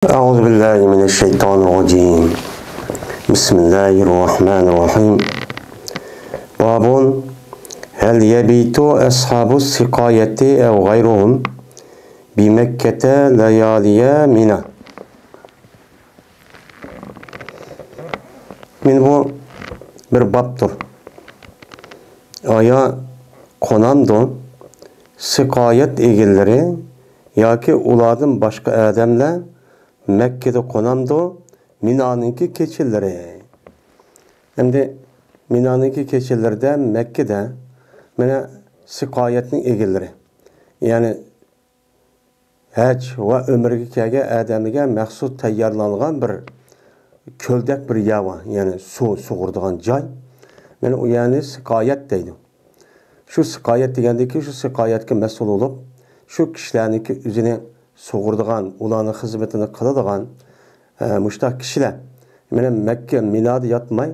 أعوذ بالله من الشيطان الرجيم بسم الله الرحمن الرحيم باب هل يبيت أصحاب السقاية أو غيرهم بمكة ليالي منى من bu bir babdır. Aya konamdı sıkayet egilleri yoki ulardan başka adamlar Mekke'de konamdı Mina'nınki keçileri. Hem de Mina'nınki keçilerde Mekke'de mana sıkayetning egilleri. Yani hac ve ömrüge kelgan adamga maxsus tayyorlangan bir ko'ldak bir yava, yani suv sug'uradigan joy. Mana u yani sıkayet deydi. Şu sıkayet degandiki şu sıkayetga mas'ul bo'lib, şu kishilarniki o'zini sug'uradigan, ularning xizmatini qiladigan mushtaq kishilar mana Mekke Mina'da yotmay,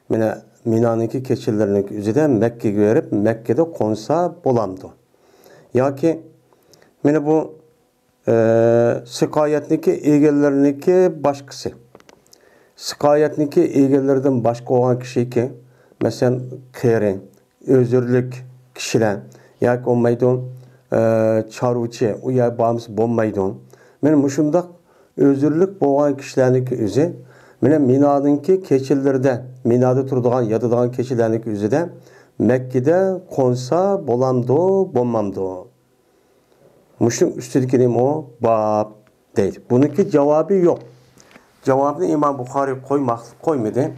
mana Mina'niki keçilarining o'zida Mekke'ga berib, Mekke'de qo'nsa bo'lamdi. Yoki mana bu sıkayetniki egallarniki boshqasi. Sıkayetniki egallardan boshqa bo'lgan kishiki, masalan, qeri, özürlük kişiler, yoki olmaydi, çarvıçı, u yer bağımsız bo'lmaydi. Mana mushundaq özürlük bo'lgan kishilarniki o'zi, mana Mina'nınki keçilarda, Mina'da turadigan, yotadigan keçilarniki o'zida Mekke'de qo'nsa bo'lamdi, bo'lmamdi. Mushun ustidagi nima o bab deydi. Buniki javobi yo'q. Javobni Imom Buxoriy qo'ymadi.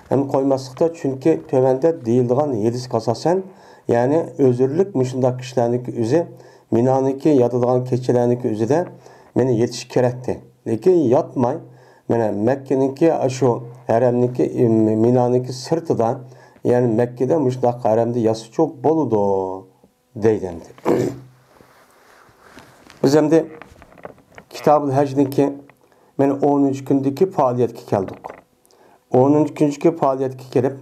Hem koymaslıkta çünkü tövende deyildiğin hadis asasen, yani özürlük müşündak kişilerindeki üzü Mina'nınki yatıdığın keçilerindeki üzü de beni yetiş gerekti. Lekin yatmay, bana Mekke'ninki şu haremninki Mina'nınki sırtıdan, yani Mekke'de müşündak haremde yası çok boludu deydendi. Biz hem de Kitab-ı Hac'ninki ben 13 gündeki faaliyetki geldik. 10. günkü faaliyetki kelip,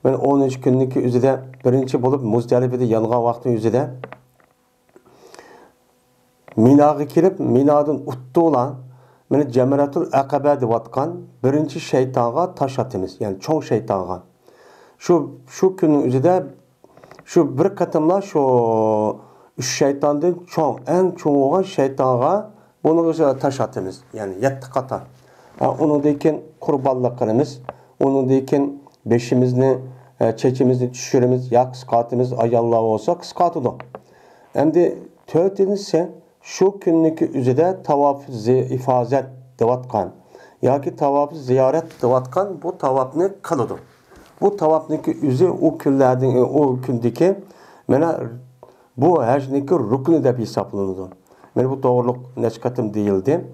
ben 13 gündeki üzerinde birinci bulup Muzdalife'de yalga vakti üzerinde Mina'ga kelip, Mina'dan uttu olan beni Cemratul Akabe devatkan birinci şeytana taş atımız, yani çoğu şeytana. Şu günün üzerinde şu bir katımla şu üç şeytandan en çoğu olan şeytana bunu üzerine taş atımız, yani 7 kata. Onu deyken kurbanlıklarımız, onu deyken beşimizni, çekimizni düşürümüz, ya kıskatımız ayallah olsa kıskatıdı. Hem de tövdenize şu günlük üzere tavaf ifazet devatkan, ya ki tavaf ziyaret devatkan bu tavafını kılıdı. Bu tavafniki üzere o günlerden, o gündeki bana bu hacniki rukunu da bir hesaplanıdı. Bana bu doğruluk neşkatım değildi.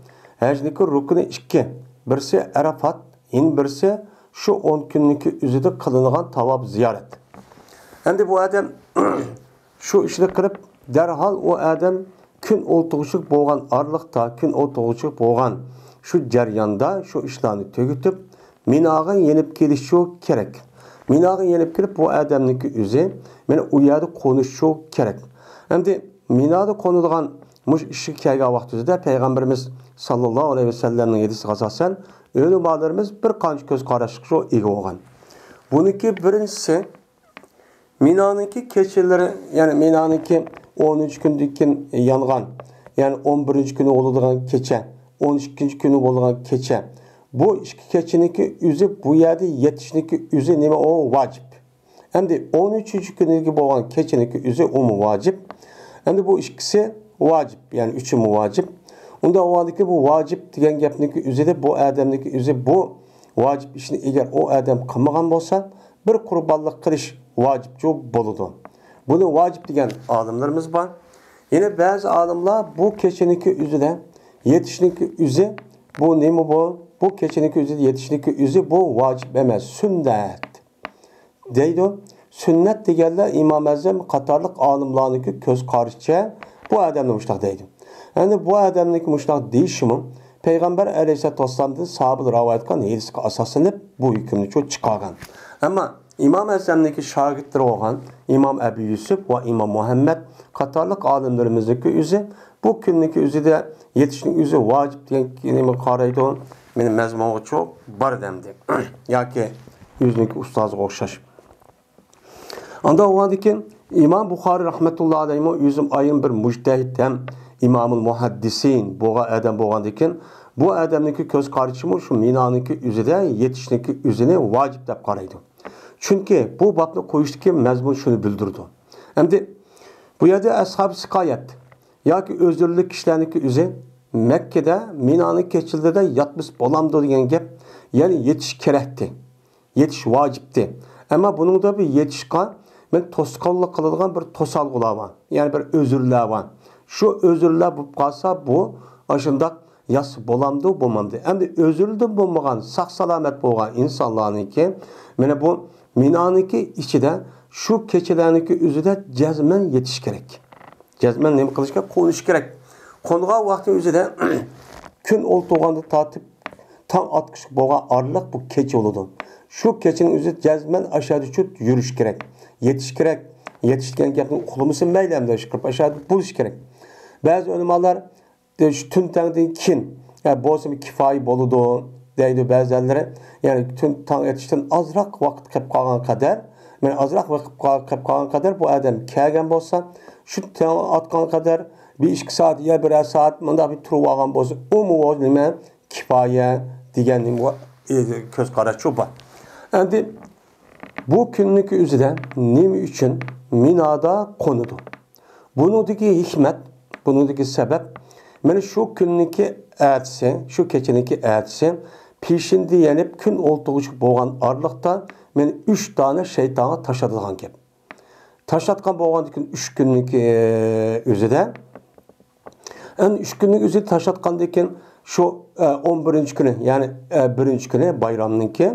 Hacniki rukunu 2. Birisi Arafat, birisi şu 10 günlük üzerinde kılınan tavaf ziyaret. Şimdi bu adam şu işini kırıp derhal o adam gün oltuğuşuk boğan arlıkta, gün oltuğuşuk boğan şu ceryanda şu işlerini tökütüp Mina'ga yenip gelişi gerek. Mina'ga yenip gelip bu adamniki üzeri beni uyarı konuşu gerek. Şimdi Mina'da konulan muş işi kelgan vaqtida Peygamberimiz sallallahu aleyhi ve sellem'nin hadisi asasen ölü bağlarımız bir qancha göz qarashga ega bo'lgan. Buniki birincisi Mina'nınki keçileri, yani Mina'nınki 13 gündeki yangan, yani 11. günü oladigan kecha, 12. günü bo'lgan kecha. Bu ikki keçiniki üzü bu yerde yetişniki üzü nima o vacip. Endi 13. günüki bo'lgan keçiniki üzü o mu vacip? Endi bu ikkisi vacip, yani üçü mü vacip? Onda o halde ki bu vacip diyen gapniki üzerinde bu adamniki üzerinde bu vacip işini eğer o adam kılmagan bolsa bir kurbanlık kılış vacip çok boludu. Bunu vacip diyen alimlerimiz var. Yine bazı alimler bu keçiniki üzerinde yetişniki üzerinde bu ne mi bu? Bu keçiniki üzerinde yetişniki üzerinde bu vacip emez, sünnet deydi. Sünnet diyenler İmam Azam Katarlık alimlarınki köz karışça bu adamla müştak deydi. Yani bu adamdaki müştak değişimi Peygamber Aleyhisselatü Vesselam'dan sahabe rivayet kılan hadisine asaslanıp bu hükümünü çok çıkargan. Ama İmam Azam'daki şagirdleri olan İmam Ebu Yusuf ve İmam Muhammed Katarlık alimlerimizdeki üzü Bu kunning o'zida yetishning o'zi vojib degan qaraydi. Mening mazmunga çok bar demdi. Yoki yüzniki ustoziga o'xshash. Anda o'g'andikin İmam Buxoriy rahmetullohi alayhi o'zim ayın bir mujtahid ham imomul muhaddisin bo'lgan adam bo'lgandikin bu adamniki ko'z qarashimi shu minoniki o'zida yetishnikki o'zini vojib deb qaraydi. Chunki bu babni qo'yishdagi mazmun shuni bildirdi. Endi bu yerda ashab siqoyat yoki o'zirlik kishilarniki o'zi Mekke'de minoni keçildida yatmış bo'lamdi degan gap, ya'ni yetish kerakdi. Yetish vojibdi. Ammo buning da bir yetishga men to'sqonlik qiladigan bir to'salg'ular bor. Ya'ni bir o'zirlar bor. Şu özürler bu qolsa bu aşındak yas bo'lamdi bo'lmamdi. Endi özürlü bo'lmagan, saq salomat bo'lgan insonlarniki mana bu minoniki ichida shu kechalarniki o'zida jazman yetish kerak. Jazman nima qilishga qo'nish kerak. Qo'ngan vaqti o'zida kun o'ltirganda tortib tong otqish bo'lgan orliq bu kecha bo'ladi. Shu kechaning o'zi jazman aşağı chut yurish kerak. Yetish kerak. Yetishgan gapni uqlimisin maylamda chiqib aşağı bo'lish kerak. Bazı ulamolar tun tangdan keyin bo'lsa kifoya bo'ladi deydi ba'zilari. Ya'ni tun tong etishdan ozroq vaqt qolib qolgan qadar, men ozroq vaqt qolib qolgan qadar bu odam kelgan bo'lsa, shu tong otgan qadar bir 2 soat ya 1 soat bunda bir turib olgan bo'lsa, u nima kifoya deganning ko'z qarashi bor. Endi bu kunning o'zida nima uchun Minoda qo'nadi? Buningdagi hikmat, buningdagi sabab mana shu kunniki ertesi, shu kecheniki ertesi pishindi yanib kun o'ltirg'ich bo'lgan orliqda men 3 tane shaytonga tashadigan gap. Tashatgan bo'lgandan 3 kunniki o'zida en 3 kunlik o'zida tashatgandan keyin shu 11-kuni, ya'ni 1-kuni bayramniki,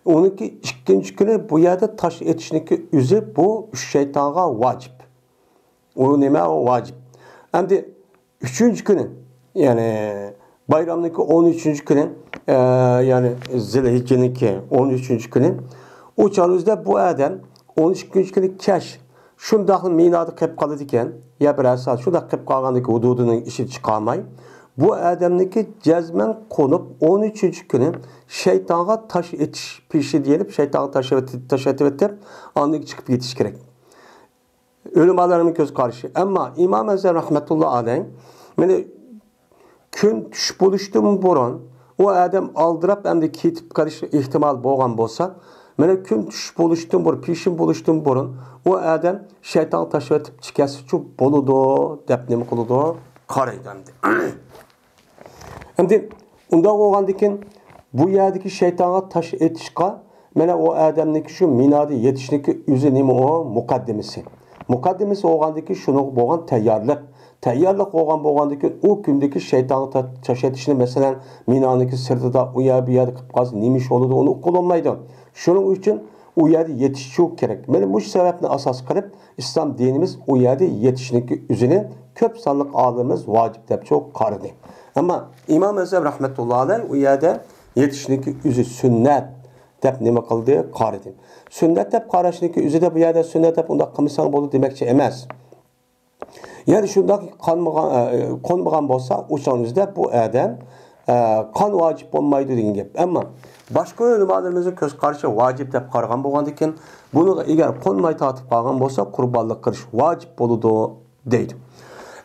onunki 2-kuni bu yerda tash etishniki o'zi bu 3 shaytonga vojib. O nima o vojib. Endi 3-kuni, yani bayramniki 13-kuni, yani Zilhicce'niki 13-kuni, o çağrıda bu adam 13-kuni keş şundaq Minoda qilib qoladi ekan, ya bir saat shundaq qilib qolgandiki hududining ishi chiqolmay, bu adamniki jazman qo'nib 13-kuni shaytonga tash etish pishi deyilib, shaytonga tashatib etib, ondan chiqib ketish kerak. Ölümalarımın göz karşı. Ama İmam Azam rahmetullahi aleyh meni kun tushib bo'lishdan burun o adam aldırab hem de ketib qolish ehtimol bo'lgan bo'lsa, meni kun tushib bo'lishdan burun, pishin bo'lishdan burun o adam shayton tashib etib chiqasi uchun bo'ladi deb nima qiladi? Qaraydi endi. Endi unda bo'lgandan keyin bu yerdagi shaytonga tash etishga mana o adamniki shu Minoda yetishniki o'zi nima o muqaddimasi. Muqaddimasi olgandaki şunu bo'lgan tayyorlik. Tayyorlik bo'lgandaki o kundagi shaytonni tashatishni masalan Minoniki sirtida u yer bu yerda qilib qolsa nima ish bo'ladi uni uqolmaydi. Shuning uchun u yerda yetishi kerak. Mana bu sababni asos qilib islom dinimiz u yerda yetishniki o'zini ko'p sonli olimimiz vojib deb çok qaradi. Ammo Imom Azam rahmetullohi alayh u yerda yetishniki o'zi sunnat deb nima qildi? Qaradi. Sünnet deb qarashniki o'zida bu yerda sunnat deb unda qilmasang bo'ladi demakchi emas. Ya'ni shundoq qonmagan bo'lsa, o'shaningizda bu adam qon vojib bo'lmaydi degan gap. Ammo boshqa ulamolarimizni ko'z qarashi vojib deb qaragan bo'lgandan keyin buni agar qonmay tortib qolgan bo'lsa, qurbonlik qilish vojib bo'ladi deydi.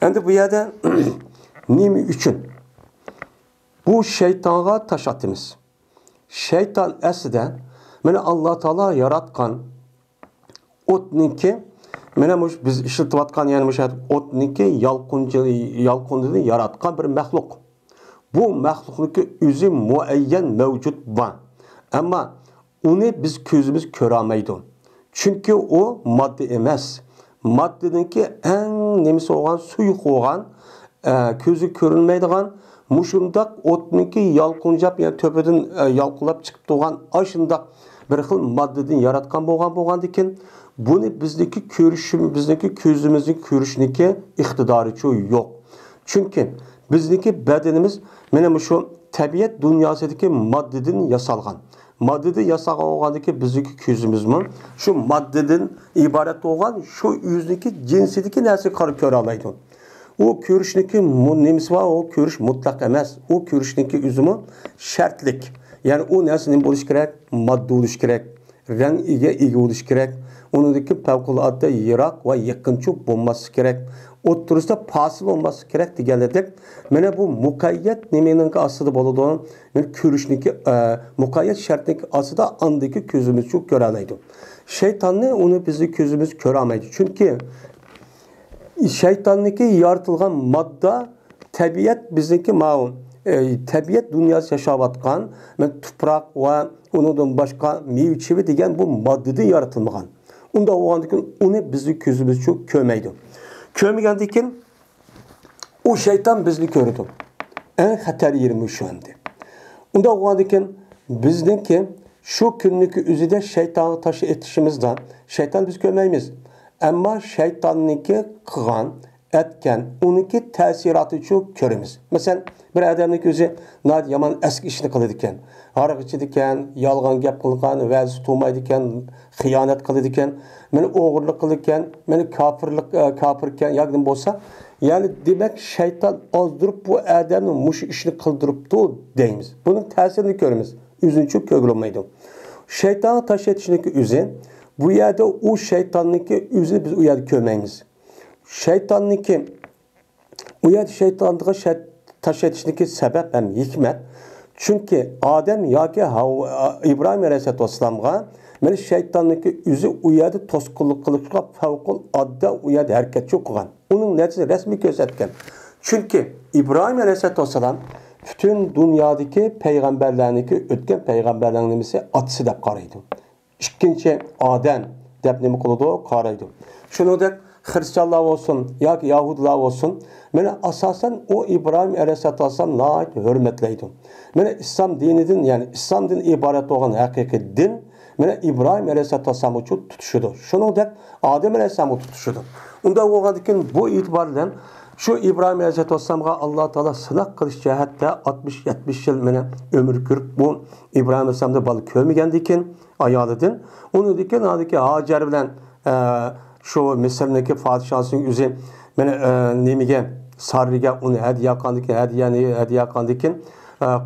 Endi bu yerda nima uchun bu shaytonga tashatimiz? Shayton aslida mana Alloh taolo yaratgan o'tniki, mana biz ishlatayotgan ya'ni o'sha o'tniki yalqinni yaratgan bir maxluq. Bu maxluqniki o'zi muayyan mavjud bor. Ammo uni biz ko'zimiz ko'ra olmaydi. Chunki u modda emas. Moddaniki eng nimasi bo'lgan, suyuq bo'lgan, ko'zi ko'rinmaydigan mushundaq o'tniki yalqinjab, ya'ni to'pidan yalqinlab chiqib turgan ashundaq bir xil moddadan yaratgan bo'lgandan keyin buni bizniki ko'rishimiz, bizniki ko'zimizning ko'rishniki iqtidori yo'q. Chunki bizniki badanimiz mana shu tabiat dunyosidagi moddadan yasalgan. Moddadan yasalgan bo'lgandiki bizniki ko'zimizmi shu moddadan iborat bo'lgan, shu o'zniki jinsidagi narsa qarab ko'ra olmaydi. O ko'rishniki nimasi var, o ko'rish mutlaq emas. O ko'rishniki üzümü şartlik. Yani o narsa nima bo'lishi kerak? Modda bo'lishi kerak. Rangiga ega bo'lishi kerak. Uningdagi favqulodda yiroq va yaqinchoq bo'lmasligi kerak. O'ttirisida fasil olması kerak deganlar. Mana bu muqayyat nimaning ostida bo'ladi? Men ko'rishniki muqayyat shartning ostida andagi ko'zimiz çok ko'ra olmaydi. Şeytanni uni bizni ko'zimiz ko'ra olmaydi. Chunki şeytanniki yaratilgan modda tabiat bizniki ma'lum. Tabiat dunyosi yashayotgan, men tuproq va undan boshqa meva-cheva degan bu moddadan yaratilmagan. Unda o'g'andikin uni bizni ko'zimiz çok ko'rmaydi. Ko'rmagandan keyin o şeytan bizni ko'radi. En xatar yerimiz shu endi. Unda o'g'andikin bizniki şu kunliki o'zida shaytonga tash etishimizdan shayton biz ko'rmaymiz. Ammo shaytonniki qilgan, etgan, uniki ta'siroti çok ko'ramiz. Masalan, bir odamning o'zi yomon eski ishni qiladi ekan, aroq ichadi ekan, yolg'on gap qilgan, va'z tutmaydi ekan, xiyonat qiladi ekan, meni o'g'irlik qiladi ekan, meni kofir ekan, yo'qdim bo'lsa, ya'ni demak shayton ozdirib bu odamni mush ishni qildiribdi deymiz. Buning ta'sirini ko'ramiz. O'zini çok ko'rilmaydi. Shayton tash etishniki o'zi bu yerda o şeytanniki o'zini biz u yerda ko'rmaymiz. Shaytonniki u yerda shaytonga tash etishniki sabab ham hikmat. Chunki Adem yoki İbrahim alayhissalomga mana shaytonniki o'zi u yerda to'sqinlik qilishga favqulodda u yerda harakat qilgan. Uning natijasi rasmiy ko'rsatgan. Chunki İbrahim alayhissalom bütün dünyadaki peygamberlerniki ötken peygamberlerin nimesi atısı dep qaraydı. İkinci Adem dep nimi qılıdı qaraydı. Şunu da Hristiyanlar olsun, yoki Yahudilar olsun, meni asasen o İbrahim aleyhisselam nəhayət hürmetleydi. Meni İslam dinidin, yani İslam din ibaret olan hakiki din, meni İbrahim aleyhisselam için tutuşudu. Şunu da Adem aleyhisselam tutuşudu. Onda oğandikin bu itibarla şu İbrahim Aleyhisselam'a Allah Teala sınak kılış cihatte 60-70 yıl mene ömür kürüp bu İbrahim Aleyhisselam'da balı körmegendikin ayalıdın. Onu diken adiki Hacer bilen şu Mısır'daki padişahsının yüzü mene nemige sarıga onu hediye kandikin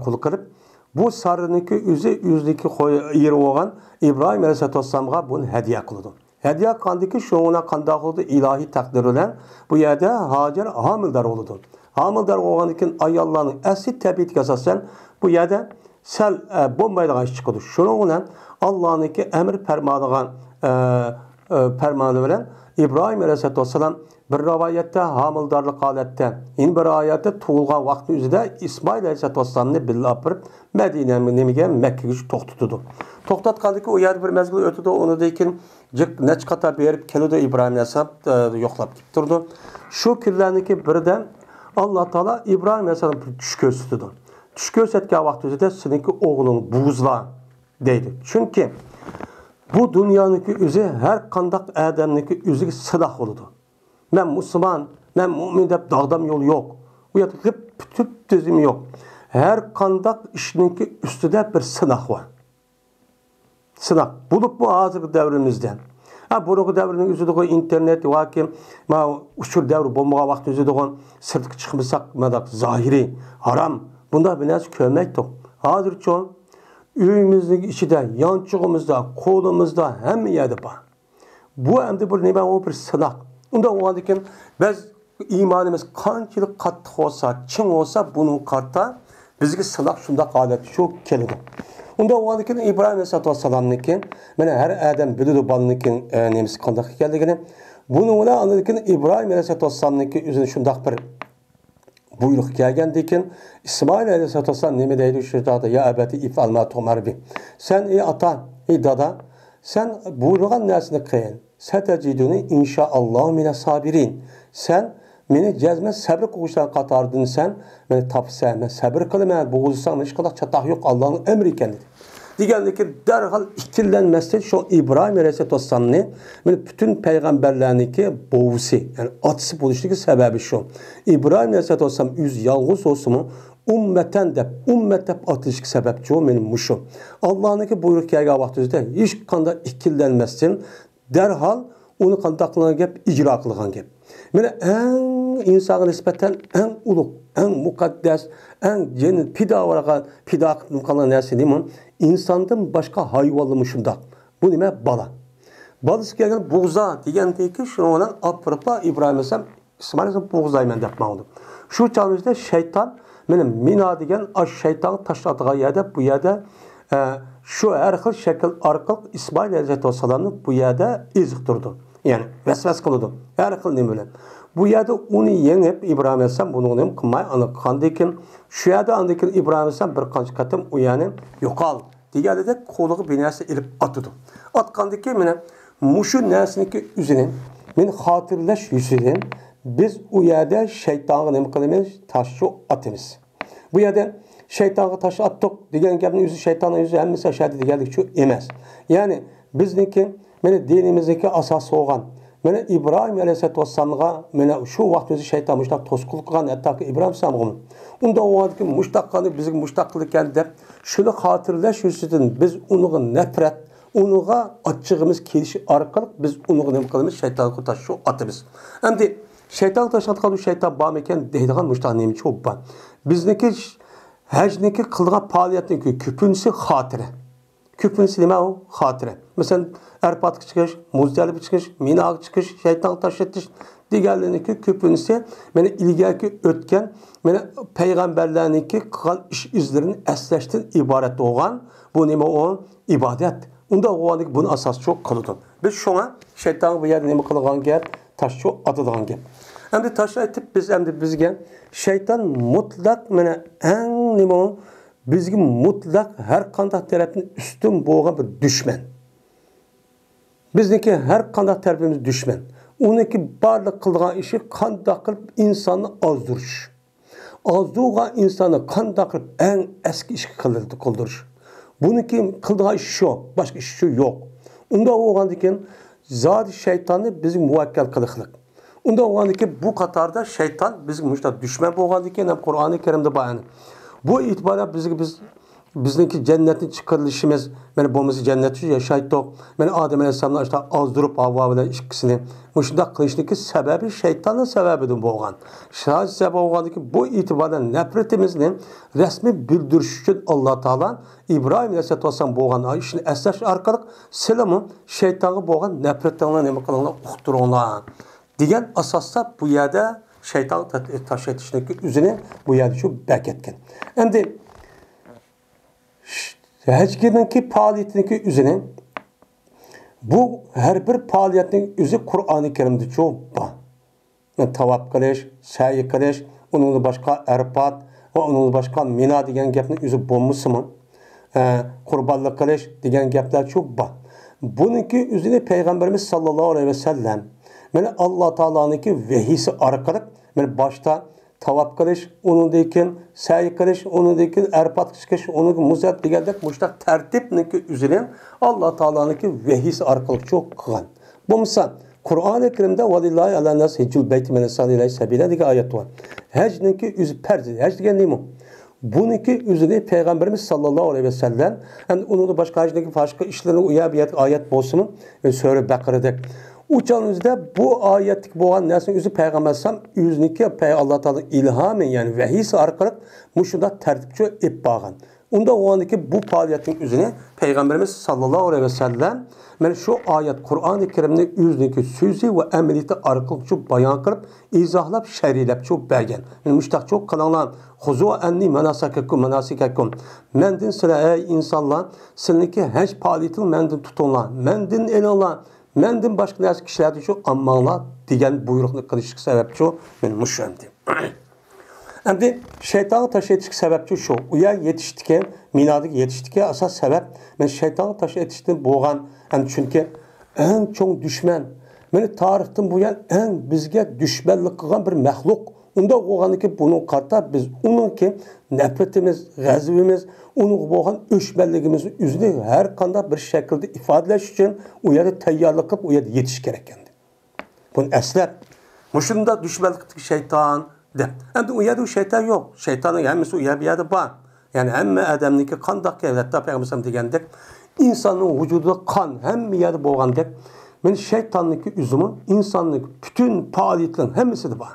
kul kılıp bu sarınınki yüzdeki yeri olan İbrahim Aleyhisselam'a bunu hediye kıldı. Hediye kandiki şoğuna kandak oldu ilahi takdir olan bu yerde Hacer hamildar oldu. Hamildar olanıkin ayallarının əsli təbiyyət əsasən bu yerde sel bombayla çıkıyordu. Şoğuna Allah'ınki emir fermanı veren İbrahim Aleyhisselam bir rivayette hamildarlık halette, bir ayette tuğulgan vakti üzerinde İsmail Aleyhisselam'ını billah bir Medine'ye Mekke'ye toxtudu. Toxtatqandı ki o yer bir mezgil ötüdü, onu deyken neç kata berip keludi İbrahim Aleyhisselam yoklap gip durdu. Şu küllerindeki birden Allah Teala İbrahim Aleyhisselam düş gösterdi. Düş gösterdiği vakti üzerinde seninki oğlunu buğuzla deydi. Çünkü bu dünyanınki üzü her kandak adamınki üzü silah oldu. Ben Müslüman, ben mümin deyip dağdam yolu yok. Bu yerde tüp düzüm yok. Her kandak işininki üstüde bir sınav var. Sınav. Bulup bu hazır devrimizden. Buruk devrinin üzüdüğü internet, vakim, uçur devri bombağa vakti üzüdüğü sırtık çıkmışsak, zahiri, haram. Bunda bir neyse kömektir. Hazır çoğun, üyümüzdeki içinde, yançığımızda, kolumuzda, hem yerde var. Bu hem de bir sınav. Unda oğandikin biz imanımız qanchalik qattiq olsa, ching olsa bunun qarta bizga sınaq shunda holat shu keladi. Unda oğandikin İbrahim Aleyhisselam'niki mana har adam biladi balnikin nemisi qanday ekanligini. Buni bilan andikin İbrahim Aleyhisselam'niki o'zini shundaq bir buyruq kelgandikin İsmail Aleyhisselam nima deydi shu yerda ya abati if'al ma tu'mar bi. Sen ey ata, ey dada, sen buyurgan narsani qil. Sataciduni inşaallah mine sabirin. Sen meni cezme sabır kuştan katardın sen. Beni tapsa, ben sabır kılıma, boğulsam hiç kadar çatah yok Allah'ın emri kendi. Diğerinde ki derhal ikillenmezse şu İbrahim Aleyhisselam'ın bütün peygamberlerindeki boğusu, yani atısı buluştaki sebebi şu. İbrahim Aleyhisselam yüz yalnız olsun mu? Ümmet dep atışık sebepçi o benim muşum. Allah'ın buyruk geldiği vaxtımızda hiç kadar ikillenmezsin. Derhal onu qandaqlanan gap icra qilgan gap. Mana insana nispeten en ulug, en mukaddes, en cennet pida kılan nersi değil mi? İnsandan başka hayvanlı şundaq. Bu nime bala. Balası kelgen buğza degandeki şunu olan aprapa İbrahim Aleyhisselam İsmail Aleyhisselam buğzaymen dep mağdı. Şu çağımızda şeytan benim mina degen aş şeytanı taşladığı yerde bu yerde şu her xil şekil arqılıq İsmail Aleyhisselam'ı bu yerde izq durdu. Yani vesves kıldı. Her xil ne bilen. Bu yerde onu yenip İbrahim Aleyhisselam bunu ne kılmay anıqandıkin şu yerde andıkin İbrahim Aleyhisselam bir qancha qatım o yani yoqal. Digerde koluğu binası ilip atıdı. Atqandaki mene muşu nersiniki üzerine men hatırlaş yüzüden biz o yerde şeytanı ne kılımız taşı atımız. Bu yerde şeytanı taşı attık degen gapning yüzü şeytanın yüzü hemmesi aşağıda deganlik şu emas. Yani bizniki mene dinimizdeki asası olgan mene İbrahim Aleyhisselam'a mene şu vaqt özü şeytan muştaq tosqul qilgan hatta İbrahim Aleyhisselam'a unda o vaqtki muştaqqani bizim muştaqlik ekan deb şunu hatırlaş yüzüden biz onu nefret unuğa açığımız kelişi arqalıq biz unuğa nima qilamiz shaytonga taşı atamiz. Endi shayton tashlatgan shayton bormi ekan deydigan muştaq nemichi o'bban. Bizniki hajniki qilgan faoliyatning ko'pincha xotira. Ko'pincha nima u? Xotira. Masalan, arpatga chiqish, muzdalibga chiqish, minaga chiqish, shayton tashlatish deganlarniki ko'pincha mana ilgarki o'tgan mana payg'ambarlarniki qilgan ish izlarini eslashdan iborat bo'lgan. Bu nima u? Ibodat. Unda oğanlık bunun asası çok kılıdı. Biz şuna şeytanın bu yerde nemi kılgan gel, taş çok atıdığan gel. Hem de taşı etip biz hem de bizge şeytan mutlak mene en nemi o bizge mutlak her kandak tarafının üstün boğan bir düşman. Bizdeki her kandak tarafımız düşman. Onunki barlık kılgan işi kandak kılıp insanı azdırış. Azdırgan insanı kandak kılıp en eski iş kıldırış. Bununki kıldığı iş şu, başka iş şu yok. Onda oğandaki zat şeytanı bizim muvakkal kılıqlık. Onda oğandaki bu katarda şeytan bizim müştah düşman oğandaki hem Kur'an-ı Kerim'de bayanı. Bu itibarla bizdeki cennetin çıkarılışımız, yani bombizi cenneti yaşaydık. Yani Adem Aleyhisselam'la işte azdırıp Havva ile ikisini. Müştah kılıştaki sebebi şeytanın sebebidir bu oğan. Şahit sebebi oğandaki bu itibarla nefretimizin resmi bildiriş için Allah Teala İbrahim Aleyhisselam bu oğan işini eslaş arkalık selamı şeytanı bu oğan nefretlerine ne bakalım uqturunlar. Diyen asasda bu yerde şeytan taş etişindeki üzerine bu yerde şu beketken. Hem de Həckininki fəaliyyətindeki üzerine bu her bir fəaliyyətin üzü Kur'an-ı Kerim'de çok var. Yani tavaf kılış, səyi kılış, onun başka erpat ve onun başka mina degen gapning üzü bulmusu mu? Kurbanlık kılış degen gaplar çok var. Bununki üzerine Peygamberimiz sallallahu aleyhi ve sellem yani Allah Teala'nınki vehisi arkalık yani başta tavaf kılış, onundayken səyi kılış, onundayken erpat çıkış, onun muzat degandek muştaq tertipniki üzerine Allah Teala'nınki vehisi arkalık çok kılgan. Bu misal Kur'an-ı Kerim'de valillahi ala nas hicul beyti men sallallahu sabila degen ayet var. Hec'ninki üzü perzi. Hec degen neymi? Bununki üzerine Peygamberimiz sallallahu aleyhi ve sellem hem onun başka hacdaki başka işlerine uyabiyyat ayet bolsun ve Sure Bakara'da uçağınızda bu ayetlik boğan nesinin üzü Peygamber sallam yüzniki Allah Teala ilhamı yani vehisi arkalık muşunda tertipçi ip bağın. Onda o andaki bu faaliyetin üzerine Peygamberimiz sallallahu aleyhi ve sellem yani şu ayet Kur'an-ı Kerim'nin yüzniki sözü ve emeliyeti arkalıkçı bayan kırıp izahlap şerilep çok belgen. Yani müştak çok kalanlar huzu enni menasikekum mendin sıra ey insanlar sizinki hiç faaliyetin mendin tutunlar mendin elanlar mendin başka neresi kişilerde şu ammanlar diyen buyruqni qilishlik sebepçi men müşendi. Endi şeytanı taşıyışlık sebepçi şu. Uya yetiştike, minadık yetiştike asas sebep men şeytanı taşıyışlık boğan yani çünkü en çok düşman. Meni tarixten bu yan en bizge düşmanlık kılgan bir məxluq. Onda oğanı ki bunun karta biz onun ki nefretimiz, gazibimiz, onun boğan öşmelliğimizin yüzünü her kanda bir şekilde ifadeleş için o yerde teyyarlık kılıp o yerde yetiş gerekendi. Bunun esler. Muşunda düşmanlıktaki şeytan de. Hem o yerde o şeytan yok. Şeytanın yani o yerde var. Yani hem adamniki kandak evlette Peygamber degendek insanın vücudu kan hem yerde boğandek. Men şeytanlık üzümün insanlık bütün faaliyetlerin hemisi de var.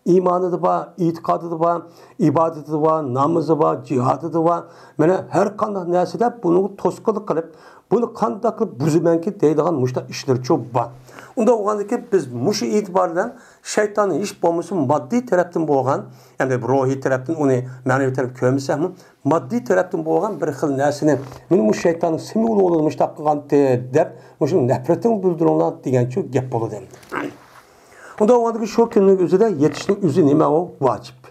imanı da var, itikadı da var, ibadeti de var, namazı var, cihadı da var. Mana her qanday narsada bunu toskılık qilib, bunu qanday qilib buzimanki deydigan muşta işler çok var. Unda o'g'andaki biz mushi e'tibordan shaytonning ish bo'lmasin moddiy tarafdan bo'lgan, ya'ni ruhiy tarafdan uni ma'naviy taraf ko'rmasakmi, moddiy tarafdan bo'lgan bir xil narsani men bu shaytonning simi bo'lib mushtaq qilgan deb, mushu nafratin bildirilgan degan shu gap bo'ladi. Unda o'g'andaki shu kunning o'zida yetishning o'zi nima u vojib.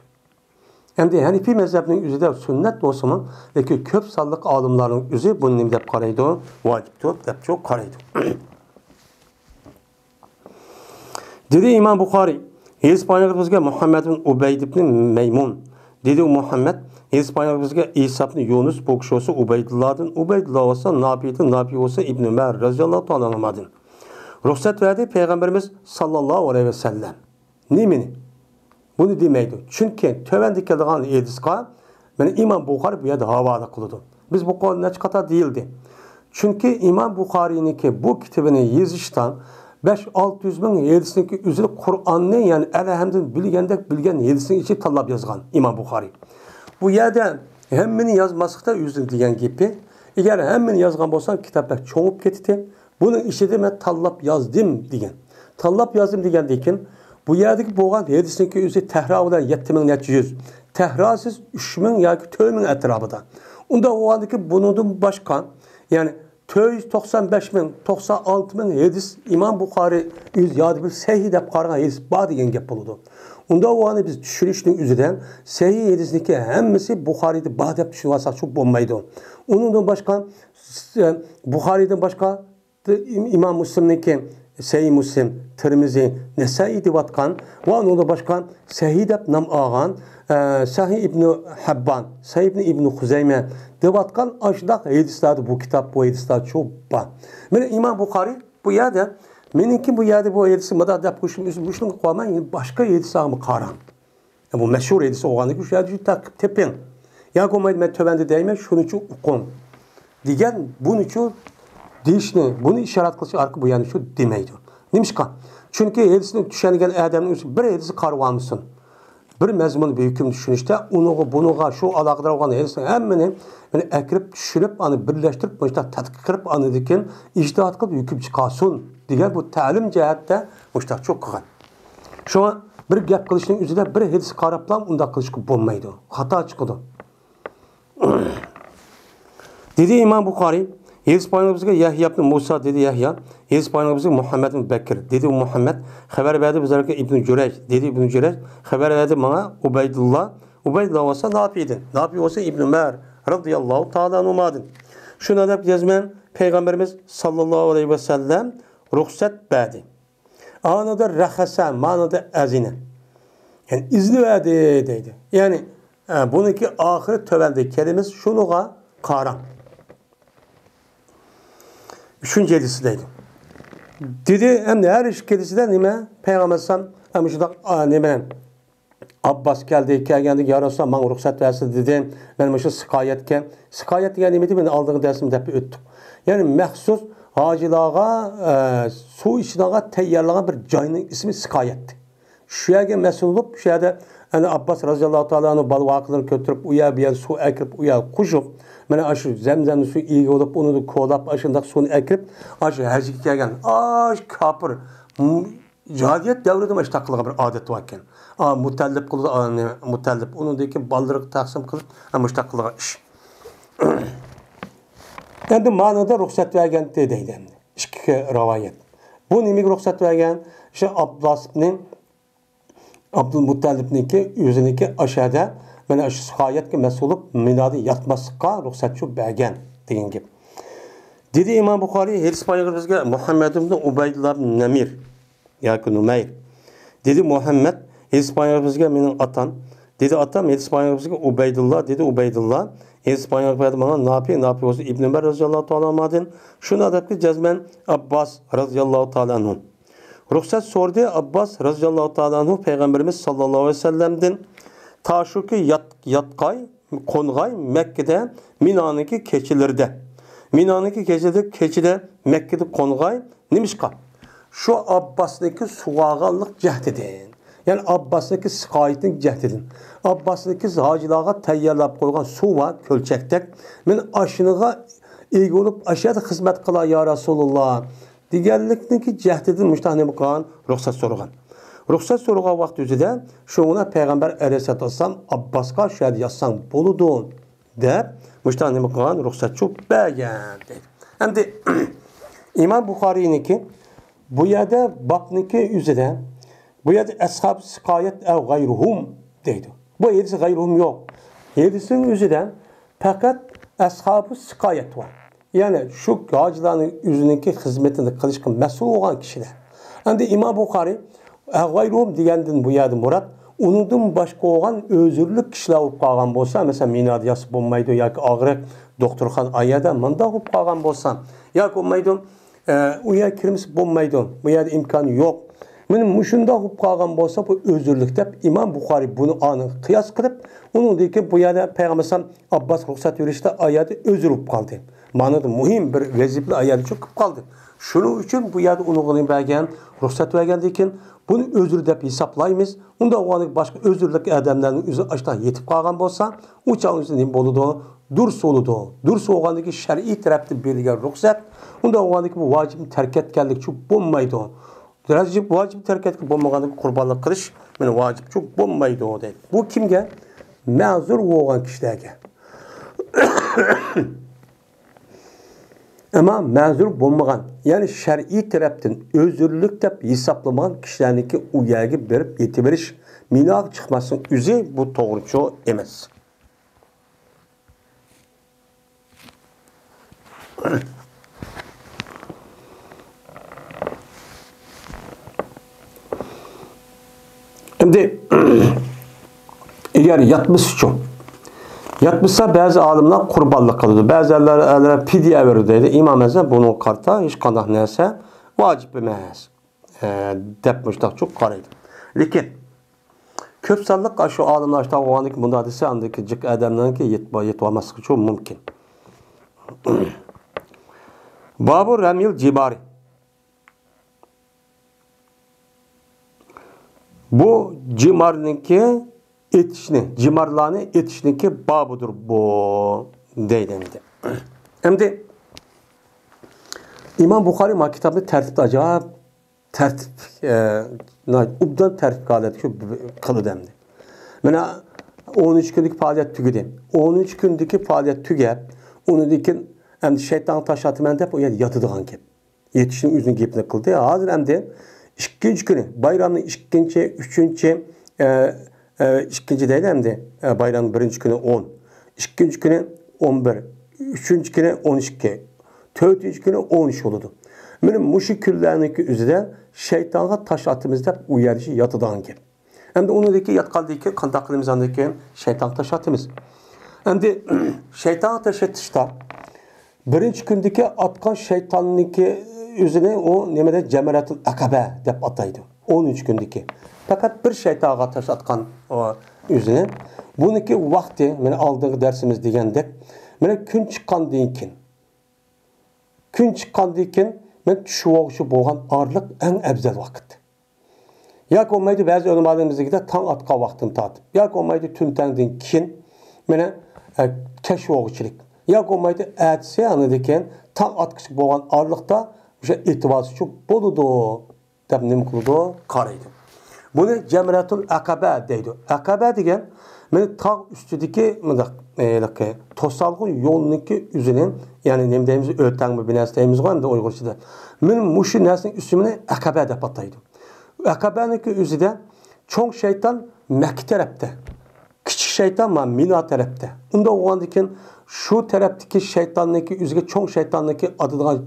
Endi Hanifiy mazhabning o'zida sunnat bo'lsa-mu, lekin ko'p sonli olimlarning o'zi buni nima deb qaraydi? Vojibdir deb cho'q qaraydi. Dedi İmam Buxoriy, hadis payg'ambarimizga Muhammad ibn Ubayd ibn Maymun. Dedi Muhammad, hadis payg'ambarimizga İsa ibn Yunus bu kishi olsa Ubaydullohdan, Ubaydulloh olsa Nabiydan, Nabiy olsa İbn Umar radhiyallohu ta'ala anhudan. Ruxsat verdi Peygamberimiz sallallahu aleyhi ve sellem. Nimini? Bunu demeydi. Çünkü tövendeki keladigan hadisga meni İmam Buxoriy bu yerda havola qildi. Biz bu qol nechqata değildi. Çünkü İmam Buxoriyninki bu kitabını yozishdan 5-600 bin hadisniki üzeri Kur'an'ın yani elhamdülillah bilgen hadisini içi tanlab yazgan İmam Buxoriy. Bu yerden hemmini yazmasıqda üzüm degan gibi. Eğer hemmini yazgan bolsam kitaplar çoğup ketdi. Bunun işini ben tanlab yazdım degan. Tanlab yazdım degan dekin bu yerdeki bo'lgan hadisniki üzeri tehra bilan 7700. Tehrasiz 3000 yoki 4000 etrafida. Unda o'g'andiki bundan boshqa yani 495 bin, 96 bin hadis İmam Buxoriy yüz yadi bir sahih deb qaragan hadis bor degan gap bo'ladi. Unda o'g'ani biz tushunishning o'zidan sahih hadisniki hammasi Buxoriyda bor deb tushunib olsak shu bo'lmaydi. Undan boshqa Buxoriydan boshqa İmam Muslimniki Sahih Muslim, Tirmizi, Nesai deb atgan va undan boshqa sahih deb nom olgan Sahih ibn Habban, Sahih ibn Huzayma deb atgan ashundoq hadislar bu kitap bu hadislar çok bor. Mana İmam Buxoriy bu yerda meniki bu yerda bu hadisni madad deb qo'shim o'zim qo'yman, boshqa hadislarni qarang. Bu mashhur hadis o'g'aniki shu yerda taqib teping. Ya qo'maydi men tövende deyman, shuning uchun o'qing. Degan buning uchun deyishni, buni ishorat qilish orqali bu yani shu demaydi. Nimishqa? Chunki hadisni tushungan odamning o'zi bir hadisni qarab olmasin. Bir mazmun bir hüküm düşünüşte bunuğa şu alakadar olan hadislerin hemmini yani ekrip düşünüp anı birleştirip müşta tadqiq qilib anı dikin ictihat qilib hüküm çıkarsın degan bu ta'lim cihette müşta çok qilgan. Şu an bir gap qilishning o'zida bir hadis qarablam unda qilishga bo'lmaydi. Xato chiqadi. Dedi İmam Buxoriy, hadis payg'ambarimizga Yahya ibn Musa dedi Yahya, hadis payg'ambarimizga Muhammad ibn Bakr dedi Muhammad, xabar berdi bizlarga İbn Jurayj dedi İbn Jurayj, xabar berdi bana Ubaydulloh, Ubaydulloh olsa Nafi'din, Nafi olsa İbn Umar radhiyallohu ta'ala anhumadın. Şuna deb yazman Peygamberimiz sallallahu aleyhi ve sellem ruhsat berdi. Anada rahasa, manada azine. Yani izni verdi deydi. Yani bununki ahir tövende kelimesi şunuğa qaran. Üçüncü hadisideydi. Dedi hem de her iş kedisinden nime Peygamber sallam hem şurada nime Abbas geldi ya Resulallah bana ruhsat versin dedi. Ben şu sıkayet yani neydi ben aldığım dersimi de öttük. Yani mehsus hacılağa su içinağa teyyarlanan bir cayının ismi sıkayetti. Şu yerge mesul olup şu yerde yani Abbas radıyallahu ta'ala'nın balvaklarını götürüp uya bir yer su ekirip uya kuşup mana aşı zemzemli su iyi olup onu da kolap aşındaki suyunu ekirip aşı hacık gelgen kapır cahiliyet devrinde maç takılığa bir adet varken mutellip kılıdı mutellip onun deki baldırık taksim kılıp maç takılığa iş endi manada ruhsat vergen deydi iki rivayet bu nimig ruhsat vergen işte Abdülmuttalib'ninki yüzüneki aşağıda ben aşı sıhhayetki mesulüp minadı yatmasıqa ruhsatçı bergen degan gap. Dedi İmam Buxoriy hadis payg'ambarimizga Muhammad ibn Ubaydullah ibn Namir yoki Numayr. Dedi Muhammad hadis payg'ambarimizga mening atam. Dedi atam hadis payg'ambarimizga Ubaydullah dedi Ubaydullah. Hadis payg'ambarimiz bana Nafi olsa İbn Ömer radhiyallohu ta'ala anhudan şunu adabki jazman Abbas radhiyallohu ta'ala anhu. Ruhsat sordu Abbas radhiyallohu ta'ala anhu Peygamberimiz sallallahu aleyhi ve sellem'den taşuki yatkay Kongay Mekke'de Mina'nınki keçilerde. Mina'nınki keçide Mekke'de Kongay nimişka. Şu Abbas'daki suağanlık cehdedin. Yani Abbas'daki sıkayetinin cehdedin. Abbas'daki hacılağa tayyarlap koygan su var, kölçektek. Men aşınığa ilgi olup aşağıda hizmet kıla ya Resulullah. Digerlikdeki cehdedin müştahane bu kalan ruhsat soruğan. Ruhsat soruğa vaqt üzüde şoğuna Peygamber aleyhissalatu vesselam Abbas'a şöyle yazsan boludu de müştahane bu kalan ruhsat çok beğen dedi. Hem de İmam Bukhari'ninki bu yerde babniki üzere bu yerde ashab sıkayet ev gayruhum deydi. Bu yedisi gayruhum yok. Yedisinin üzere fakat ashabı sıkayet var. Yani şu hacıların yüzündeki hizmetini kılışkın mesul olan kişiler. Hem de İmam Bukhari gayruhum degenden bu yerde murat onundan başka olan özürlük kişiler olup kalgan bolsa, mesela minad yasıp olmaydı, yoki ağrık doktorxan ayada manda olup kalgan bolsa, yoki olmaydı, u yer kirmisi bo'lmaydi. Bu yerde imkanı yok. Benim muşunda olup kalgan bolsa bu özürlük dep İmam Bukhari bunu anı kıyas kılıp onun deyki bu yerde Peygamber Abbas ruhsat yürüyüşte ayeti özür olup kaldı. Manada muhim bir vezipli ayeti çok kaldı. Şunun için bu yerde onu belgen ruhsat vergendiyken bunu özür dep hesaplaymiz. Onda o başka özürlük adamların üzü açtan yetip kalgan bolsa uçağın üzerinde boludu, durs oludu. Durs olgandaki şer'i tarafta belirgen ruhsat. Onda o bu vacibini terk etkenlik çok bulmaydı. Vacip terk etki bulmaganlık kurbanlık kılış yani vacip çok bulmaydı o değil. Bu kimge? Mazur olan kişilerge. Ama mazur bulmagan yani şer'i taraftan özürlük dep hesaplamagan kişilerdeki o yerge berip yetiberiş minaq çıkmasın üzü bu doğrucu emas. Şimdi eğer yatmışsa bazı alimler kurbanlık kılıyordu. Bazıları pidye verirdi. İmam Azam bunun karta hiç kandak neyse vacip emas. Depmişler çok karaydı. Lakin köp sallık şu alimler işte o andaki bunda hadise andaki cık adamların ki yetmemesi çok mümkün. Babur Ramil Cibari. Bu cimarınki cimarlarını etişinki babudur bu deylendi. Hem de İmam Bukhari ma kitabı tertipte acayip ubdan tertip kâleti şu kılı demdi. Bana 13 günlük faaliyet tügedi. 13 gündeki faaliyet tüge onu dikin hem şeytan taşatı men dep o yatıdığan kep. Yetişinin üzünü gepini kıldı. Hazır hem de İkinci günü, bayramın ikinci, üçüncü, ikinci değil hem de bayramın birinci günü 10, ikinci günü 11, üçüncü günü 12, dördüncü günü 13 oldu. Benim muşi küllerindeki üzere şeytana taş atımızda uyarıcı yatıdan ki. Hem de onundaki yatkaldaki kandaklımızdaki şeytan taş atımız. Hem de şeytana taş atışta birinci gündeki atkan şeytanlıki üzerine o nemede Cemeratul Akabe dep ataydı. 13 gündeki. Fakat bir şeytana taş atkan o üzerine. Bununki vakti, yani aldığı dersimiz degende, yani gün çıkan deyken. Gün çıkan deyken, ben şu boğan ağırlık en ebzel vakit. Yak olmaydı bazı önümadığımızdaki tan atka vaktini tatip. Yak olmaydı tüntendin kin, yani keşvoğuçilik. Yak olmaydı etse anıdayken tan atkısı boğan ağırlıkta itibarı çok boludu. Tabi ne mutludu? Karaydı. Bunu Cemratul Akabe deydi. Akabe degen, yani tağ üstüdeki tosalgın yolundaki üzerine, yani nemdeyimizi öğütten mi binesteyimiz var mı da Uygurçada. Benim muşi neslinin üstümüne Akabe de patlaydı. Akabe'deki üzerinde çok şeytan Mekke tarafta. Küçük şeytan var Mina tarafta. Onda o andaki şu taraftaki şeytanlıki üzerine çok şeytanlıki adıdan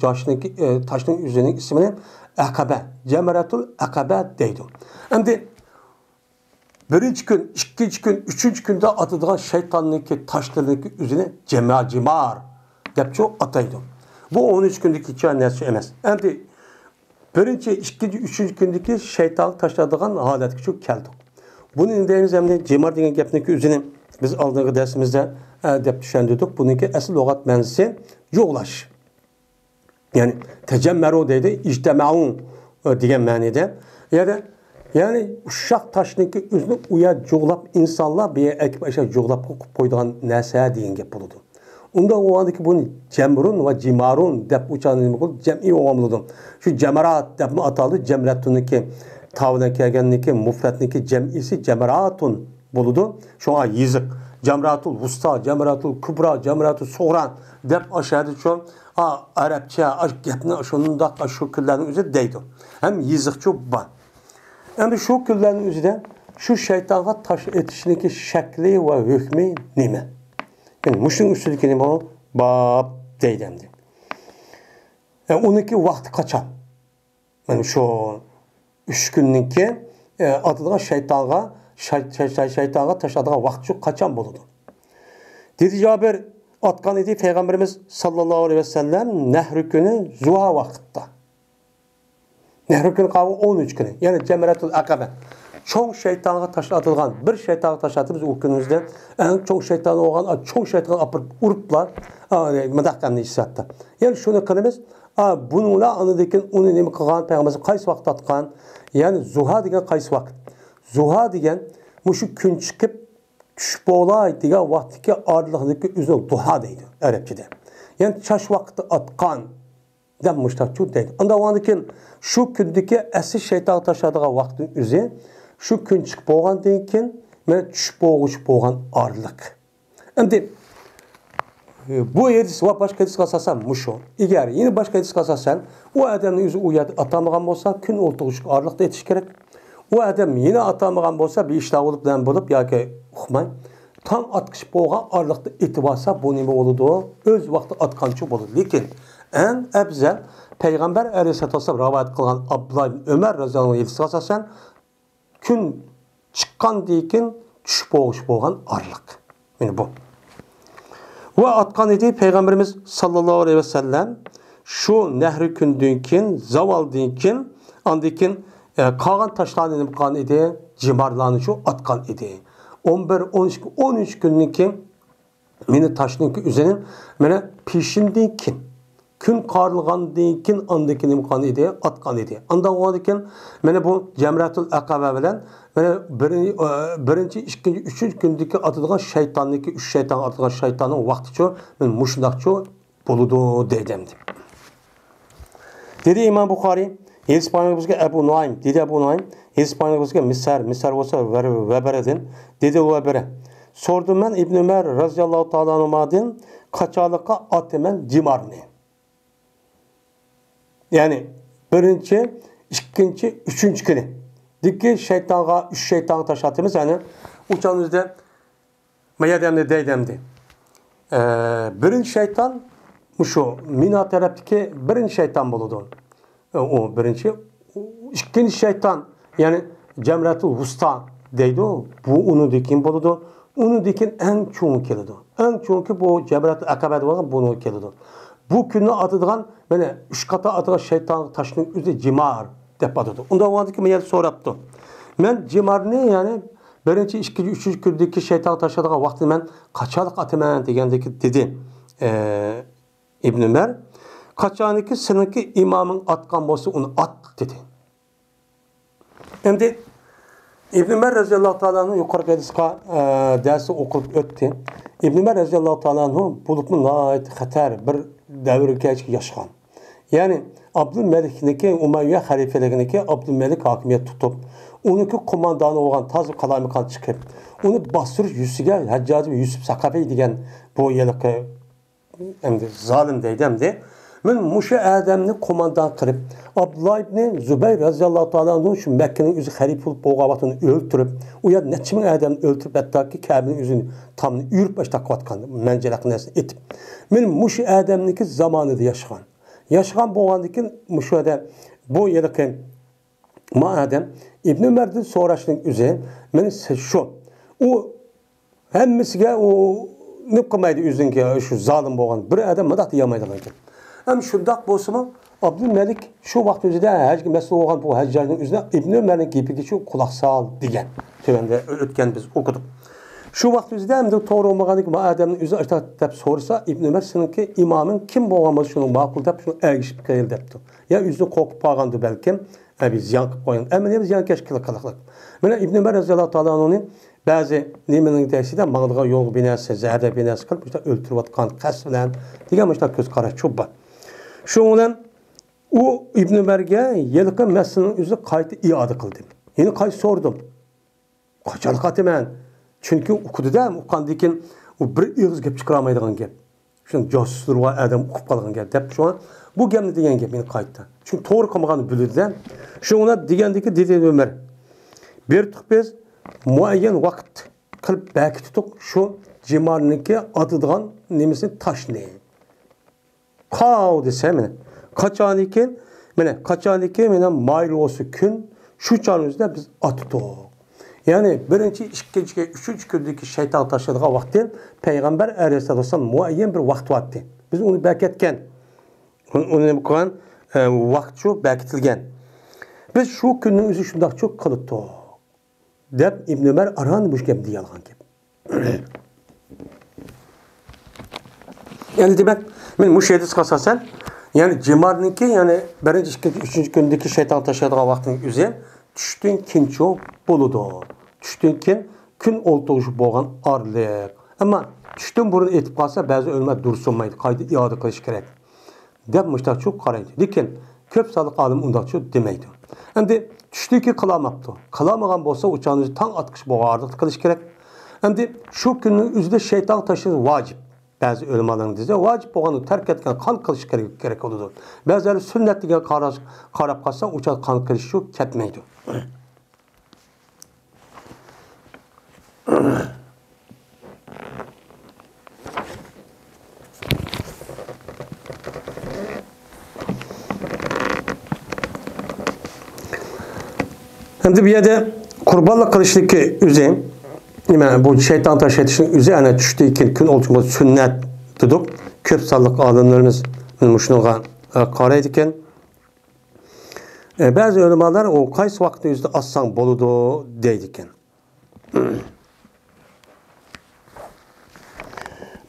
taşın üzerine ismini Akabe, Cemratul Akabe deydi. Hem de birinci gün, ikinci gün, üçüncü günde adıdan şeytanlıki taşlarındaki üzerine cimar deyip çok ataydı. Bu 13 gündeki iki annesi emez. Hem de birinci, ikinci, üçüncü gündeki şeytan taşladığın halet çok keldi. Bunun indeyimiz hem de cimar degen gepniki üzerine biz aldığımız dersimizde deyip düşündürdük. Bununki asıl lügat menzisi yoğlaş. Yani tecemmeru deydi, ictema'un diyen manide. Yani Yani uşak taşniki özünü uya joğlap insanlar bir ekip aşağı joğlap koyduğun nesaya deyin gep buludu. Ondan o andaki bunu cemrun ve cimarun dep uçanı cem'i oğamladım. Şu cemarat dep mi atalı cemratuniki tavına kelgenniki mufratniki cem'isi cemaratun buludu. Şu an yazık. Cemratul vusta, cemratul kubra, cemratul soğran dep aşağıda şu Arapça gepni şunun şu küllerin üzeri deydi. Hem yazıkçı ban. Yani şu küllerin üzerinde şu şeytana taş etişindeki şekli ve hükmü nime? Yani muşun üstündeki nime o? Bab deydemdi. Yani onunki vakti kaçan. Yani şu 3 günlükki adılan şeytana taşladığına vakti şu kaçan buludu. Dedi Cabir atkan idi Peygamberimiz sallallahu aleyhi ve sellem nehrü günü zuha vakitte. Nehrü günü kavga 13 günü. Yani Cemretul Akabe. Çok şeytana taşladılgan bir şeytana taşladığımız o günümüzde en çok şeytan olan çok şeytan apırıp uruplar mıdakkanlı hissiyatта. Yani şunu kılımız bununla anıdaki onu nemi kılgan Peygamberimiz kays vakit atkan yani zuha degen kays vakit. Zuha degen şu gün çıkıp tuş boğulay degen vaktiki ağırlıqdaki üzül duha deydi Arapçada. Yani çaş vakti atkan denmişler deydi. Anda o andaki şu gündeki eski şeytan taşladığı vaktin üzü şu gün çıkıp boğan deyken ben tuş boğuş boğan ağırlık. Şimdi bu hadis ve başka hadis kasasan muşu. Eğer yine başka hadis kasasan o adamın yüzü uyat atamagan bolsa gün oltuğuş ağırlıkta yetiş gerek. O adam yine atamagan bolsa bir iştah olup bilen bulup yoki uqmay tam atqış boğan ağırlıkta etibasa bu nima oludu? Öz vaqti atqançı boludu. Lekin en afzal Peygamber Aleyhisselatü Vesselam rivayet kılgan Abdullah ibn Ömer radıyallahu anh asasen gün çıkan deyken tuş boğuş boğan ağırlık. Yani bu. Ve atkan idi Peygamberimiz sallallahu aleyhi ve sellem şu nehri kündünkin, zaval dinkin, andikin kağan taşlarını imkan idi, cimarlarını şu atkan idi. 11, 12, 13 günlükin meni taşnınki üzerine mene pişindinkin, gün karılgan dinkin andikin imkan idi, atkan idi. Anda o andikin mene bu Cemratul Akabe bilen mene birinci, ikinci, üçüncü gündeki atılan şeytanlıki, üç şeytan atılan şeytanın vakti ço, men muşundakçı buludu deydemdi. Dedi İmam Bukhari, İspanyolca Ebu Nuaym, dedi Ebu Nuaym, İspanyolca misar olsa veberedin, dedi vebere. Sordum ben İbn Ömer radıyallahu ta'ala anhumadin, kaçalıka atemen cimarni. Yani birinci, ikinci, üçüncü günü. Dikki şeytana, üç şeytanı taşatımız yani uçağımızda meyedemde deydemdi. Birinci şeytan şu mina teraptiki birinci şeytan buludu. O birinci. İkinci şeytan yani Cemratul Vusta deydi o. Bu onu dikin buludu. Onu dikin en çoğun kelidi. En çoğun ki bu Cemratul Akabe'de olan bunu kelidi. Bu günü atıdığan böyle üç kata atılan şeytan taşının üzeri cimar dep atıdı. Ondan o ki meyel soraptı. Ben cimar ne yani birinci, ikinci, üçüncü gündeki şeytan taşıdığı vakti ben kaçalık atımen degendeki dedi İbn Ömer. Kaçaniki seninki imamın atkan bolsa onu at dedi. Hem de İbn Ömer radıyallahu ta'ala'nın yukarı hadiska dersi okup öttü. İbn Ömer radıyallahu ta'ala'nın bulupun gayet hatar bir devirge yaşayan. Yani Abdülmelik'deki Umayye halifeligindeki Abdülmelik hakimiyet tutup onunki komandanı olan tazı kalamikan çıkıp onu bastırış yüzüge Haccazi ve Yusuf Sakafi degen bu yelik zalim deydemdi. Ben Muşe Adem'ni komandan kırıp Abdullah ibn Zübeyir razıyallahu ta'ala şu Mekke'nin yüzü halife olup boğavatını öldürüp o ya neçimin Adem'ni öldürüp hatta ki Kabe'nin yüzünü tam yürüp başta kıvatkan mencelak nesini etip ben Muşe Adem'niki zamanıda yaşayan. Yaşayan boğandaki Muşe'de bu yelik Adem İbn Ömer'den sonrasının üzerine ben şu o hemmisiga o ne kılmaydı üzünki şu zalim boğan bir adam mıdak diyamaydı lan. Hem şundak bolsa Abdülmelik şu vaqt özüde her kim mesele olan bu Haccazi'nin üzerine İbn Ömer'in gepigi şu kulak sal degen. Tövende ötken biz okuduk. Şu vaqt o'zida endi to'g'ri bo'lmaganlik bu odamning o'zi deb so'rasa Ibn Umar seninki imoming kim bo'lganmasa shuni ma'qul deb shuni agishib qo'yil debdi. Ya o'zini qo'rqib qolgandi balkim, abi ziyon qilib qo'ygan. Ammo nima ziyonkashlik qilib. Mana Ibn Umar roziyallohu taolo uning ba'zi nimaning deyishida mag'dug'a yo'q binasi, zahar binasi qilib işte o'ltirayotgan qasd bilan degan mana ko'z qarash cho'bba. Shu bilan u Ibn Umarga yilqi masalaning o'zi qayta ioda qildim. Yeni qayta so'rdim. Qachon qatiman? Çünkü okududa uqqandan keyin u bir og'iz gap chiqarmaydigan gap. Shuni josuslar va adam o'qib qolgan gap deb shu bu gapni degan gap meni qaytdi. Chunki to'g'ri qilmaganini bildi. Shuni degandiki dedi Umar. Bertiq biz muayyan vaqt qilib baki tutuq shu jimarniki atadigan nemisini tashni. Qav desa meni. Qachoniki meni mayli olsa kun shu chog'imizda biz atdiq. Yani birinci, ikinci, üçüncü gündeki şeytan taşıdığı vakti Peygamber Aleyhisselam muayyen bir vakt vardı. Biz onu bekletken, onu bu kadar vakt şu bekletilgen. Biz şu günün üzü şundak çok kalıptı. Dep İbn Ömer aranmış gibi diye yalan gibi. Yani demek, ben bu şeyde sıkasasen, yani cimarınki yani birinci, ikinci, üçüncü gündeki şeytan taşıdığı vaktin üzü düştüğün kinço buludu. Düştün kun o'ltirishib bo'lgan orliq. Ammo tushdan burun etib qolsa, ba'zi o'lma dursunmaydi, qayta ioda qilish kerak. Deb mushtachu qaraydi. Lekin ko'p sodiq olim undaqchu demaydi. Endi tushdiki qilolmabdi. Qilolmagan bo'lsa, uchanizni tong otqish bo'lgan orliq qilish kerak. Endi shu kunning o'zida shayton tashish vojib. Ba'zi o'limalar desa, vojib bo'lganni tark etgan qon qilish kerak bo'ladi. Ba'zilar sunnat degan qarab qolsa, uchan qon qilish shu ketmaydi. Şimdi bir yerde kurbanlık kılıştaki üzüm, yani bu şeytan taşıyatışının üzerine düştüğü iki gün oluşumuz sünnet tutup, köp sallık alimlerimiz şuna qaraydiken, bazı ulemalar o qaysi vaqtda yüzde assan boludu deydiken.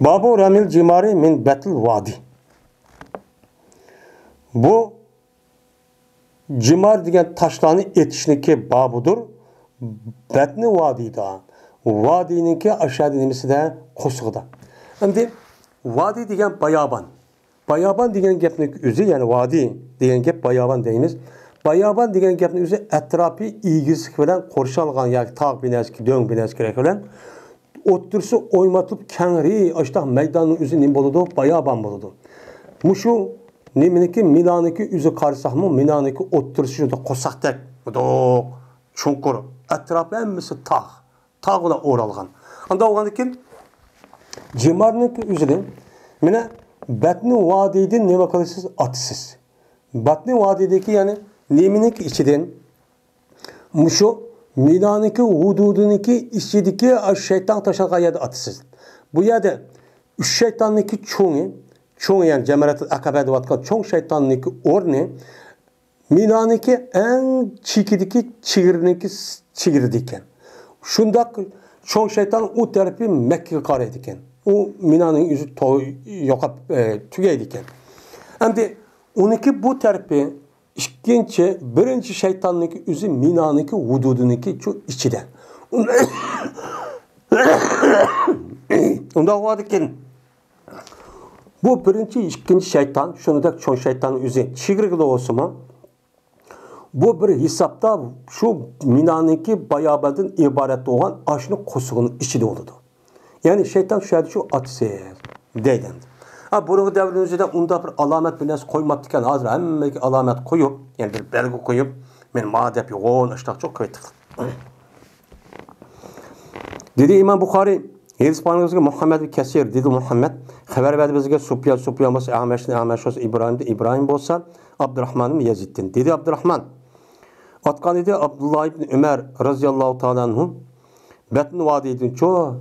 Babu ramil cimari min betil vadi. Bu cimar degan taşlarını etişniki babudur. Betni vadida. Vadininki aşağıda nemisi de kosuğda. Şimdi vadi degan bayaban. Bayaban degan gapning o'zi, yani vadi degan gap bayaban deymiz. Bayaban degan gapning o'zi atrofi egizlik bilan qo'rshalgan yoki tog' binasi, do'ng binasi kerak bilan o'ttirsa o'ymatib kengri ashta maydonning o'zi nima bo'ladi? Bayaban bo'ladi. Mushu nimeniki Milaniki o'zi qarsaqmi, Milaniki o'ttirsa juda qo'saqdak, budoq, chunqur, atrofi hammasi tog'. Tog' bilan o'ralgan. Unda o'g'andan keyin Cimarniki o'zida mana Batni vadiydan nima qilasiz? Atisiz. Batni vadidagi yani neminiki ichidan mushu Milaniki hududiniki ichidagi shayton tashalgan yerda atisiz. Bu yerda uch shaytonniki cho'ng yani Jamaratul Aqaba deyotgan cho'ng shaytonniki o'rni Milaniki eng chekidagi chigirdi ekan. Shundoq cho'ng shayton u tarafi Makkaga qaraydi ekan. O Mina'nın yüzü yo'qab tugaydi ekan. Endi uniki bu tarafi ikkinchi, birinchi shaytonniki o'zi Mina'niki hududiniki shu ichida. Unda bo'ladi ekan. Bu birinchi, ikkinchi shayton, shuningdek cho'ng shaytonning o'zi chigirgida bo'lsa-mu, bu bir hisobda shu Mina'niki bayobadan iborat bo'lgan ashni qo'sig'ining ichida bo'ladi. Yani şeytan şu atsiz deydi. Bunun devrimizde onda bir alamet bir nes koymadıkken hazır hemen alamet koyup yani bir belge koyup men madep yoğun işte çok koyduk. Dedi İmam Bukhari hadis panımızda Muhammed bin Kesir dedi Muhammed haber verdi bizge Sufyan olsa Ahmeş olsa İbrahim olsa Abdurrahman bin Yazid'den. Dedi Abdurrahman atkan dedi Abdullah ibn Ömer radıyallahu ta'ala anhu Batni vadidin çoğu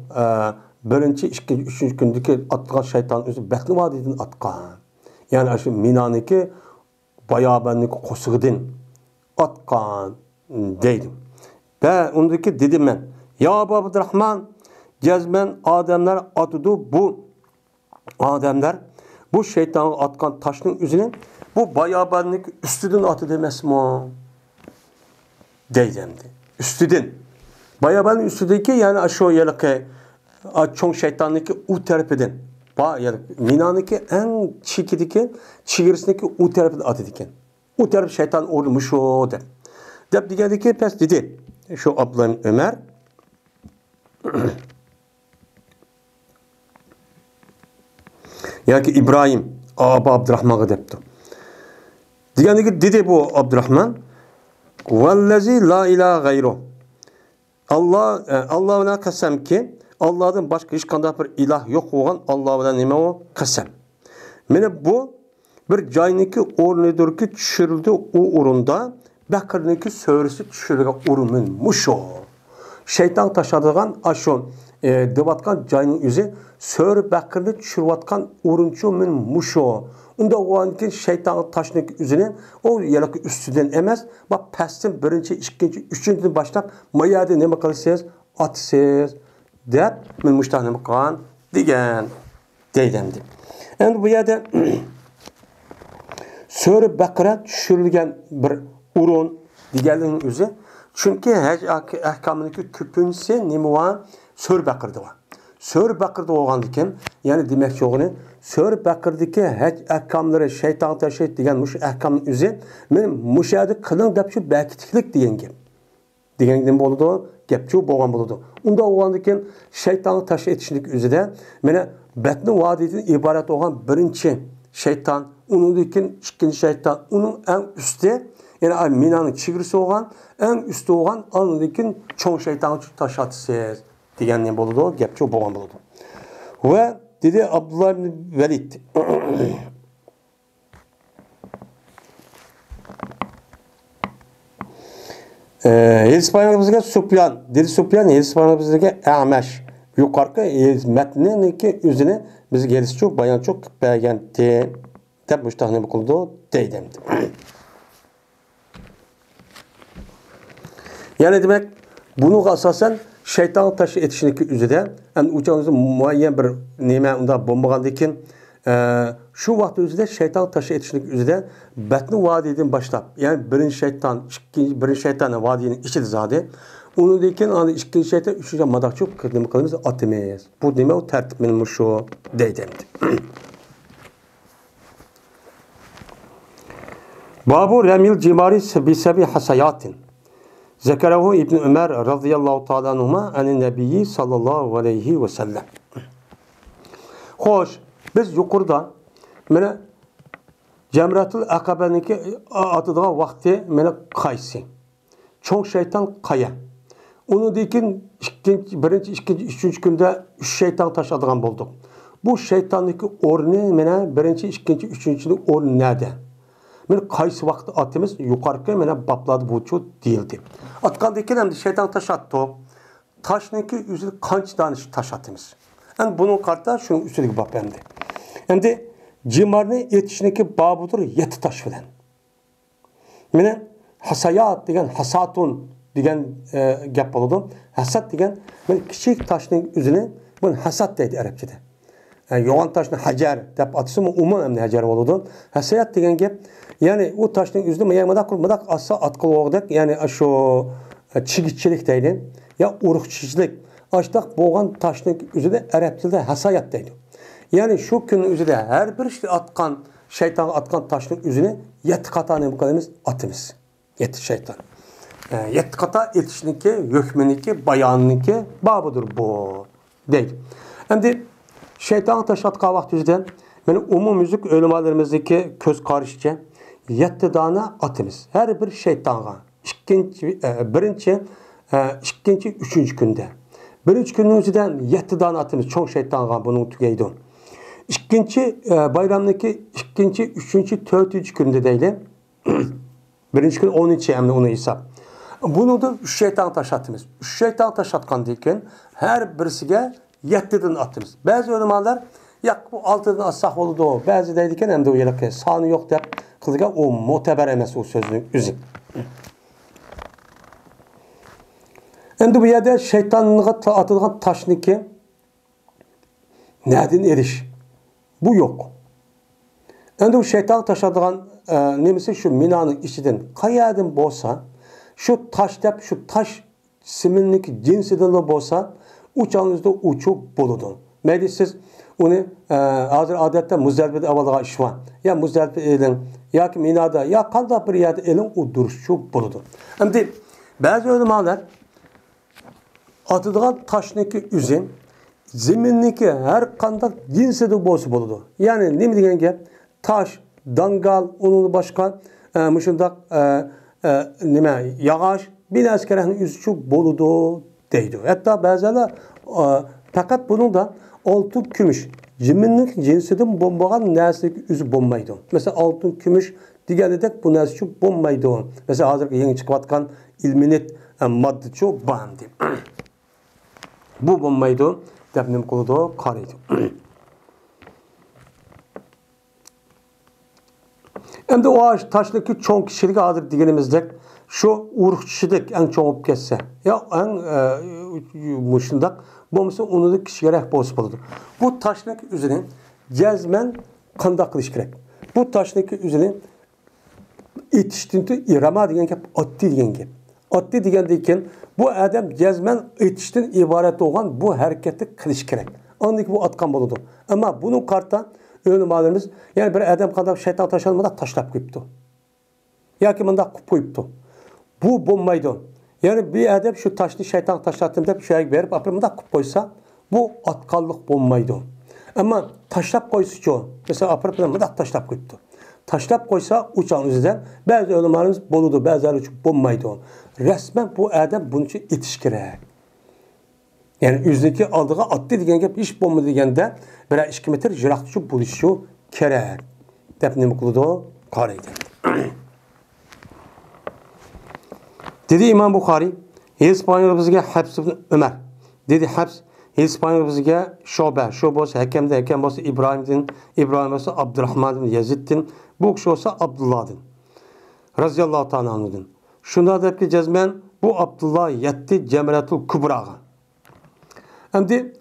birinci, ikinci, üçüncü gündeki atkan şeytan özü Batni vadidin atkan. Yani şu Mina'niki bayabanlık kosuğudun atkan deydim. Ve ondaki dedim ben ya Abu Abdurrahman Cezmen adamlar atıdı bu adamlar bu şeytanı atkan taşın üzerine bu bayabanlık üstüden atı demez mi o? Deylemdi. Üstüden. Bayabanın üstündeki yani aşağı yalıkı çoğun şeytanlık u tarafından. Yani Mina'nınki en çikideki çigirisindeki u tarafından atı diken. U taraf şeytan olmuş o der. Dep digerdeki pes dedi. Şu Abdullah Ömer yani ki İbrahim Aba Abdurrahman'a depti. Digerdeki dedi bu Abdurrahman vellezi la ilahe gayru. Allah'ına kasem ki Allah'dan başka hiç kanday bir ilah yok olan Allah'ına nime o kasem. Mene bu bir cayniki ornudur ki düşürüldü o orunda Bakır'nınki söğrüsü düşürülgen orunun muşo. Şeytan taşadığın aşon devatkan caynın yüzü söğrü Bakır'ını düşürüvatkan orunçu min muşo. Onda o anki şeytanın taşının yüzüne o yalakı üstünden emez. Bak pestin birinci, ikinci, üçüncüden başlayıp mayada ne bakalısınız? Atsız. Deyip min muştahını bakan digen. Deylemdi. Yani bu yerde Söğrü Bakır'a düşürülgen bir urun diğerlerinin yüzü. Çünkü hac ahkamındaki küpünsü nemi var? Söğrü Bakır'da var. Söğrü Bakır'da olgandı kim? Yani demek çoğunu Söğrü Bakır'daki hac ahkamları şeytan taşıyıp diyen muş ahkamın yüzü benim muşahidı kılın dep şu belkitiklik diyen kim? Diyen kim oldu? Gepçu boğan buldu. Onda olgandı kim? Şeytanı taşı etişlik yüzüde mene betni vadidin ibaret olan birinci şeytan, onun ikinci şeytan, onun en üstte yani Mina'nın çigirisi olan, en üstte olan anıdaki çoğun şeytanı taşatsız diyen ne buldu? Gepçu boğan buldu. Ve dedi Abdullah ibn Velid İspanyol'daki Süfyan, dedi Süfyan, İspanyol'daki Ameş. Yukarıki metnindeki yüzüne biz gerisi çok, bayan çok beğendi. Tabi bu işte ne buldu? Deydemdi. Yani demek bunu asasen şeytan taşı etişindeki üzere yani uçağınızın muayyen bir nime onda bombagandaki şu vakti üzere şeytan taşı etişindeki üzere betni vadiden başlap yani birinci şeytan vadinin içi zade onu deyken hani ikinci şeytan üçüncü madak çok kırdığımı kalımız atmayız. Bu nime o tertip benim şu deydemdi. Babu remil cimari bisebi hasayatin. Zekerahu İbn Ömer radıyallahu ta'ala anhuma anin nebiyyi sallallahu aleyhi ve sellem. Hoş, biz yukarıda mene Cemratul Akabe'ninki adıdığı vakti mene kaysi. Çok şeytan kaya. Onu deyin birinci, ikinci, üçüncü günde üç şeytan taşıdığım bulduk. Bu şeytanlık ornu mene birinci, ikinci, üçüncü ornu nerede? Men kaysi vakti atımız yukarıki mene bapladı bu değildi. Atkandaki hem de şeytan taş attı. Taşnınki yüzü kanç danış taş atımız. Yani bunun kartta şunun üstündeki bab hem de. Hem de cimarını yetişindeki babudur yeti taş filan. Mene hasayat degen hasatun degen gap oldu. Hasat degen men küçük taşın yüzüne bunu hasat deydi Arapçada. Yani yoğun taşın hacer dep atısı mı umum hacer oldu. Hasayat degen gap yani o taşın yüzüne mayamadak kurmadak asa atkıl olacak yani şu çigiççilik deydi ya urukçilik açtak boğan taşın yüzüne Arapçada hasayat deydi. Yani şu günün yüzüne her bir şey atkan şeytan atkan taşın yüzüne yet katanı bu kadarımız atımız. Yet şeytan. Yet kata yetişinki, hükmünki, bayanınki babıdır bu değil. Hem de şeytan taş atkan vakti yüzüne yani umum müzik ölümalarımızdaki köz karışıca yetti dana atımız. Her bir şeytana birinci, ikinci, üçüncü günde. Birinci günün yüzünden yetti dana atımız. Çok şeytana bunun tükeydi. İkinci bayramdaki ikinci, üçüncü, dördüncü günde değil. Birinci gün 12 emni onu hesap. Bunu da üç şeytan taş attımız. Üç şeytan taş atkan deyken her birisine yettiden attımız. Bazı ölümalar ya bu altıdan asah oldu o. Bazı deydiken hem de o yelek sanı yok deyip kıldıkken o muteber emesi o sözünün üzü. Endi bu yerda shaytonga atilgan tashniki nereden eriş? Bu yok. Endi bu shayton tashadigan nemisi şu minanın içinden qayerdan bolsa, şu taş dep şu taş siminlik cinsinden bolsa, uçağınızda uçup boludu. Mayli siz onu hazır adette muzdalifada avvalga iş var. Ya muzdalifada elin, ya ki minada, ya qandaq bir yerde elin u duruşup boludu. Endi bazı ulamalar atıdığan taşniki üzün zeminniki her qandaq cinside bolsa boludu. Yani nima degan gap? Taş, dangal, onun başka muşundaq nima yağaç bir askerahning üzü boludu deydi. Hatta bazılar fakat bunun da altın kümüş zeminlik cinsinden bombagan narsaga üzü bombaydı. Mesela altın kümüş deganidek bu narsa şu bombaydı. Mesela hazır yeni çıkıvatkan ilminit madde çok bandi. Bu bombaydı. Depnim kuludu qaraydı. Endi o taşdaki çoğun kişilik hazır deganimizdek şu urukçilik en çoğun olup kesse. Ya en muşundak bomsa onu da kişigerek bolsa boludu. Bu taşdaki üzerine cezmen qandaq qilish kerak. Bu taşdaki üzerine etiştinti irama degan gap, atti degan gap. Atti degandayken bu adam cezmen etishdan iborat bo'lgan bu harakatni qilish kerak. Ondan bu atqan boludu. Ama bunun kartdan öğrenmelerimiz yani bir adam qandaq shayton tashalmada tashlab qo'yibdi. Yoki bundaq qilib qo'yibdi. Bu bo'lmaydi. Yani bir adam şu taşlı shayton tashladim deb shayga berib, bundaq qilib qo'ysa, bu atqanlik bo'lmaydi. Ama tashlab qo'ysa-chi, mesela apırıp bundaq tashlab qo'yibdi. Tashlab qo'ysa uçağın o'zidan ba'zi o'limalarimiz boludu, ba'zilari uchun bo'lmaydi. Resmen bu adam bunun için etiş kerak. Yani yüzdeki aldığı attı degan gap iş bomba deganda bir 2 metr jiroqcha bo'lishi kerak. Deb nima qildi? Qaraydi. Dedi İmam Buxoriy, İspanyol bizga Habs ibn Umar. Dedi Habs, İspanyol bizga Shoba, Shobos hakamda, hakam bo'lsa İbrahim bo'lsa Abdurrahman ibn Yazid'din, bu kishi bo'lsa Abdullah'din. Raziyallohu ta'ala anhu'din. Shunda debki jazman bu Abdullah yetti Cemratul Kubraga. Endi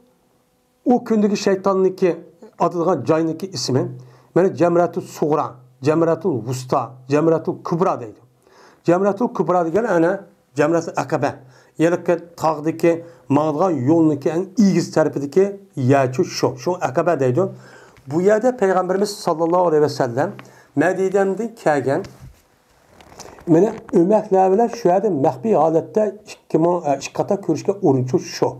o kundagi shaytonniki atilgan joyniki ismi mana Cemratul Suğra, Cemratul Vusta, Cemratul Kubra deydi. Cemratul Kubra degan ana Cemratul Akabe. Yelki tog'dagi ma'lgan yo'lniki eng egiz tarafidagi yachu shu Akabe deydi. Bu yerda Peygamberimiz sallallohu aleyhi ve sellem Medine'den kelgan mana ummatlar bilan shu yerda maxfiy holatda ikki qata ko'rishga urinchi shu.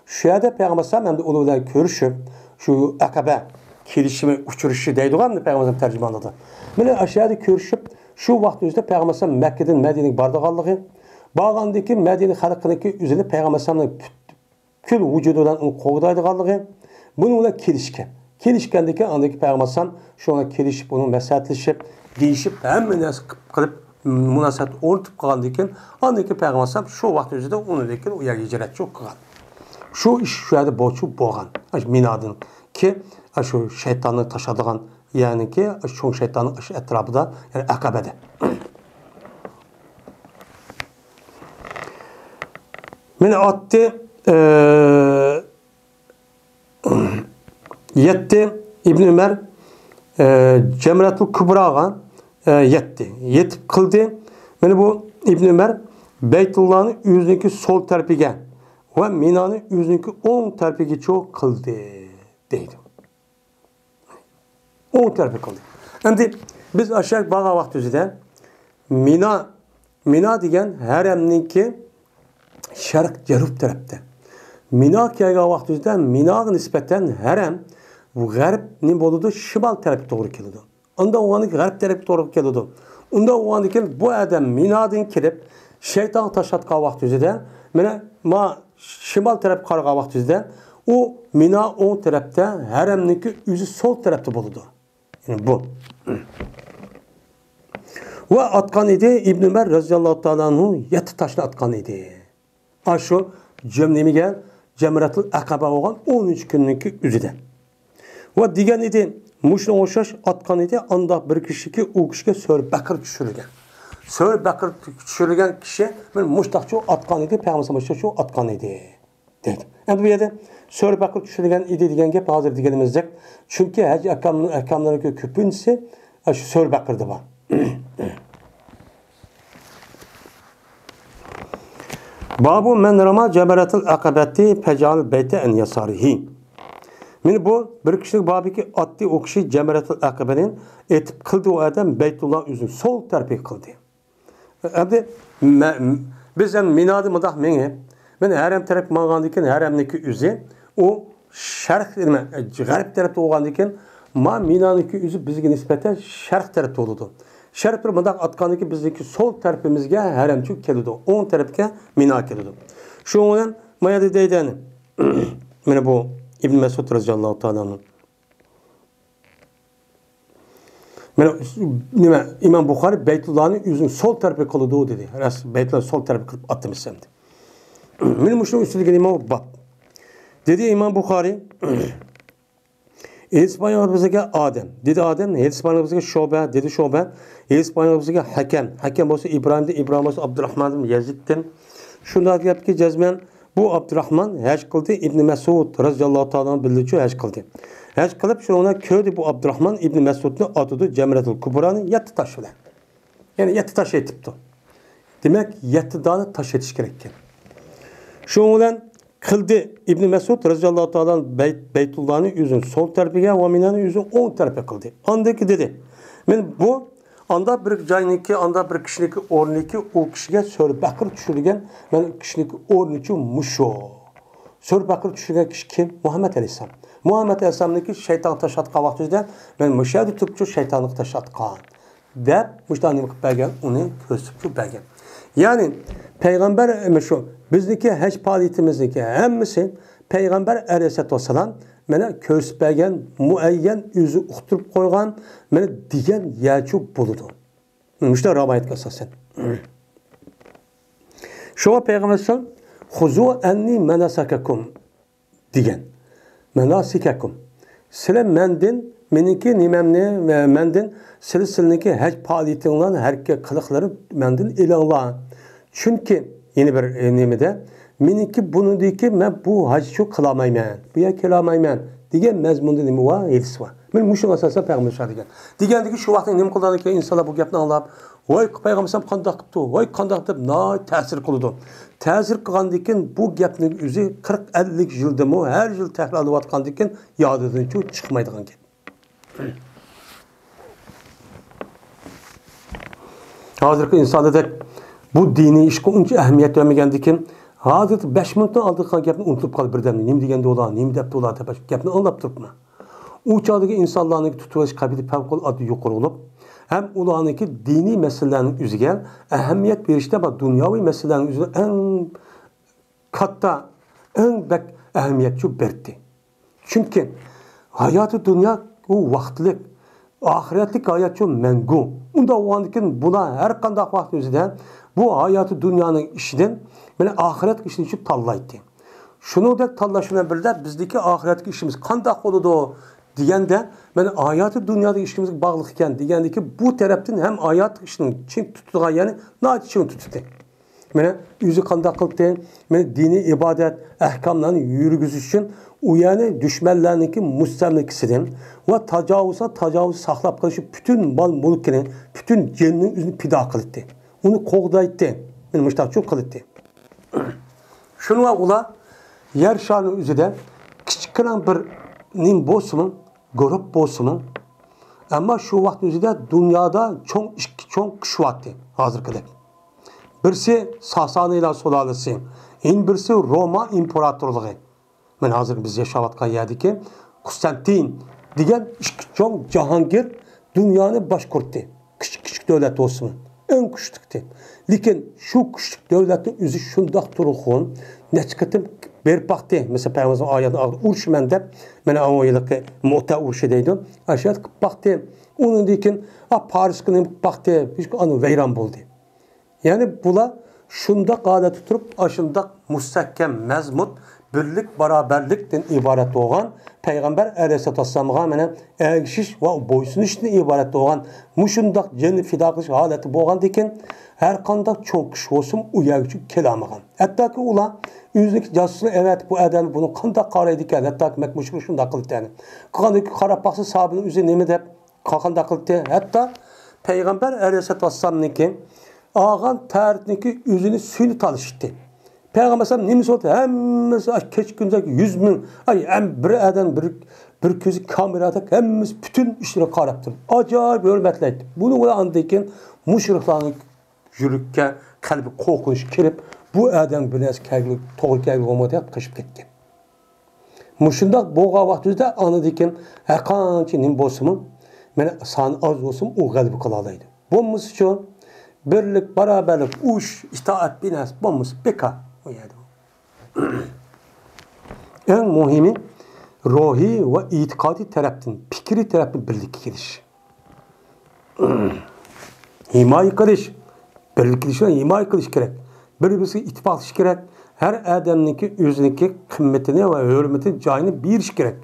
Şu yerda Peygamber sallam hem de onu bilan ko'rishib, şu Akabe kelishimi uchirishi deydigan Peygamber tercümanladı. Mana aşağıda ko'rishib, şu vaqt o'zida Peygamber sallam Makkadan Madinaga borganligi, borgandiki Madina xalqiniki o'zini Peygamber sallamning kul vujudidan uni qo'g'daydiganligi, buni bilan kelishgan. Kelishgandiki andaki Peygamber sallam shunga kelishib, uni maslahatlashib, deyishib, hamma narsa qilib munosabat o'rtib qolgandan andaki Peygamber sallam şu vaqt o'zida uni lekin u yerga hijratchi qilgan. Şu iş şu yerde boşu boğan. Minadın ki şu şeytanı taşıdığan yani ki şu şeytanın etrafında yani akabede. Mene attı yetti İbn Ömer Cemratul Kubra'ga yetti. Yetip kıldı. Mene bu İbn Ömer Beytullah'ın yüzündeki sol tarafıga ve Mina'nın yüzündeki 10 tarafıga çok kıldı deydi. 10 tarafı kıldı. Şimdi biz aşağı bağa vakti üzere Mina degan haremninki şarq janub tarafta. Mina kelgan vakti üzere Minaga nispeten harem bu g'arb ne bo'ladi? Shimol tarafga to'g'ri keladi. Unda o'g'ani g'arb tarafga to'g'ri keladi. Unda o'g'anikin bu adam Minadan kirib shayton tashlatgan vaqt üzere mana şimal taraf qarag'an vaqt üzere o Mina o'ng tarafda haremninki o'zi sol tarafda bo'ladi. Yani bu. Ve atkan idi İbn Ömer razıyallahu ta'ala anhu 7 taşla atkan idi. Aşu cemnemiga Cemratul Akabe olan 13 günlük üzüde. Ve digen idi muşuna o'xshash atkan idi anda bir kishiki u kishiga so'rib bakir tushirgan. Söğür bakır düşürülgen kişi ben muştakçı atkan idi, Peygamber şu atkan idi. Deydi. Yani bu yerde söğür bakır düşürülgen idi degen gep hazır degenimizdek. Çünkü hac ahkamlarının köpüncesi şu söğür bakırdı var. Babu men rama ceberatul akabeti pecal beyte en yasarihi. Meni bu bir kişilik babiki attı o kişi ceberatul akabenin etip kıldı o adam Beytullah üzün sol tarafa kıldı. Abi biz hem minadı mıdah meni ben herem taraf mağandiken heremdeki üzü o şerh edilme garip tarafta oğandiken ma minadaki üzü bizge nispeten şerh tarafta oldu. Şerh bir mıdah atkandaki bizdeki sol tarafımızga heremçük kelidi. On tarafka mina kelidi. Şu olan mayada deyden meni bu İbn Mesud radıyallahu ta'ala'nın. Nima İmam Buxari Beytullah'ın yüzün sol tarafı kılıdı dedi. Beytullah sol tarafı kılıp attım istendi. Benim şunu üstüne İmam bab. Dedi İmam Buxari İspanyol'daki Adem. Dedi Adem. İspanyol'daki Şobe. Dedi Şobe. İspanyol'daki Hakem. Hakem olsa İbrahim'de. İbrahim olsa Abdurrahman'ın Yazid'den. Şundan yaptı ki cezmen bu Abdurrahman hac kıldı. İbn Mesud radıyallahu ta'ala'nın bildiği hac kıldı. Hac kılıp şuna köydü bu Abdurrahman İbn Mesud'nu atıdı Cemretul Kubra'nın yetti taşıdı. Yani yetti taş etipti. Demek yetti dağını taş etiş gerekken. Şundan kıldı İbn Mesud radıyallahu ta'ala'nın Beytullah'ın yüzün sol tarafına ve Mina'nın yüzün on tarafa kıldı. Andaki dedi. Men bu anda bir cayniki, anda bir kişiniki orniki o kişiye sör bakır düşürgen men kişiniki orniki muşo. Sör bakır düşürgen kişi kim? Muhammed Aleyhisselam. Muhammed Aleyhisselam'daki şeytan taşatqa vaxtida men müşahede tutupçu şeytanlık taşatqan. Dep müştani belgen onu kösüpçü belgen. Yani peygamber şu bizdeki hac faaliyetimizdeki hemmisi peygamber Aleyhisselatü Vesselam mene kösüpegen muayyen yüzü uqturup koygan mene digen yachuk buludu. Müşte rivayet esasen. Şu peygamber sallam "Huzu enni manasakakum" digen. Manasikakum. Sizler mendin meniki nimemni ve mendin silsileniki hac faaliyetinizin herke kılıkları mendin ilanla. Çünkü yeni bir nimede meniki bunu deyip ki ben bu hacı çok kılamayman. Bu ya kılamayman. Digen mezmunda nimi var, yedisi var. Ben muşun asasına peygamber şah digen. Digendeki şu vakti nim kıldanı ki insanlar bu gapni anlap, "Voy peygamber sallam qandaq qıptı, voy qandaq deb na ta'sir qılıdı." Ta'sir qılgandikin bu gapning üzü 40-50 yıldımı her yıl tekrarlayatqandikin yadıdan çok çıkmaydigan gap. Hazırki insanda da bu dini işe uncha ahamiyat vermegandikin hazır 5 minutdan aldıqan gapni unutup qolib birden nima deganda ular, nima debdi ular deb gapni anlab turibman. U chog'dagi insonlarning tutilish qobiliyati favqulodda yuqori bo'lib, ham ularniki diniy masalalarning o'ziga ahamiyat berishda va dunyoviy masalalarning o'ziga eng katta, eng bak ahamiyatni berdi. Chunki hayoti dunyo u vaqtlik, ahiretlik hayat çok mengu. Unda oğandikin buna her qanday vaqt o'zida bu hayoti dunyoning ishidan mana ahiret ishini için tallaydı. Şunu da tallaşına birde bizdeki ahiretlik işimiz qanday bo'ladi deganda mana hayoti dunyodagi ishimizga bog'liq ekan degandiki bu tarafdan ham hayot ishini chin tutgan yani nachin tutdi. Mana o'zi qanday qildi? Mana diniy ibodat ahkomlarni yurgizish uchun u yani düşmanlarniki mustamlikisidan ve tacavuz saqlab qilishi bütün mal mulkini, bütün cennin üzünü pida qildi. Onu qo'g'daydi. Meni mushtaqchu qildi. Şunu ular yer şarı üzerinde kichkina bir nim bo'lsin, grup bo'lsin. Ama şu vaqt üzerinde dünyada cho'ng kuchvatdi hozirgidek. Birisi Sasanilar sulalasi, birisi Roma imparatorluğu. Men hazır biz yaşayotgan yerdeki Konstantin degan cho'ng Jahongir dunyoni boshqurdi. Kichik davlat olsin. Eng kuchlikdi. Lekin shu kuchlik davlatning o'zi shundoq turg'un, nechqitim berpaqdi. Mesela Peygamber oyatni urushman deb, mana oyilqi Mu'ta urushi deydi. Ashad qilib baqdi. Undan keyin Parisga qilib baqdi. Anu vayron bo'ldi. Yani bular şunda qadati turib, aşında mustahkam mazmut birlik, beraberlikten ibaret olan Peygamber Aleyhisselatü Vesselam'a mene erişiş ve boysunuştan ibaret olan muşundak cenni fida kılış haleti boğan diken her kandak çok kişi olsun uyarıcı kelamıgan. Hatta ki ula yüzündeki casusunu evet bu adam bunu kandak karaydı ki hatta ki mekmuşu şunda kılıktı yani. Kandak karapaksı sahabının üzerine mi de kandak kılıktı. Hatta Peygamber Aleyhisselatü Vesselam'ın ki ağan tarihindeki yüzünü suyunu talıştı. Peygamber sallam nemi sordu? Hemmesi keç gündeki 100 bin hem bir adam bir közü kamerada hemmesi bütün işlere karaptır. Acayip hürmetleydi. Bunu da andayken müşriklerin yürükke kalbi korkunç kirip bu adam biraz kegli toğul kegli olmadı ya kaçıp gitti. Muşundak boğa vaktinde anladıyken hakançı nim bosumun mene san az olsun o kalbi kılalaydı. Bombası şu birlik, beraberlik, uş, itaat, binas, bombası beka. En muhimi ruhi ve itikadi taraftan, fikri taraftan birlik gidiş. Himaye kılış, birlik gidişine himaye kılış gerek. Birbirisi ittifak gerek. Her adamınki yüzündeki kıymetini ve hürmetini cayını bir iş gerek.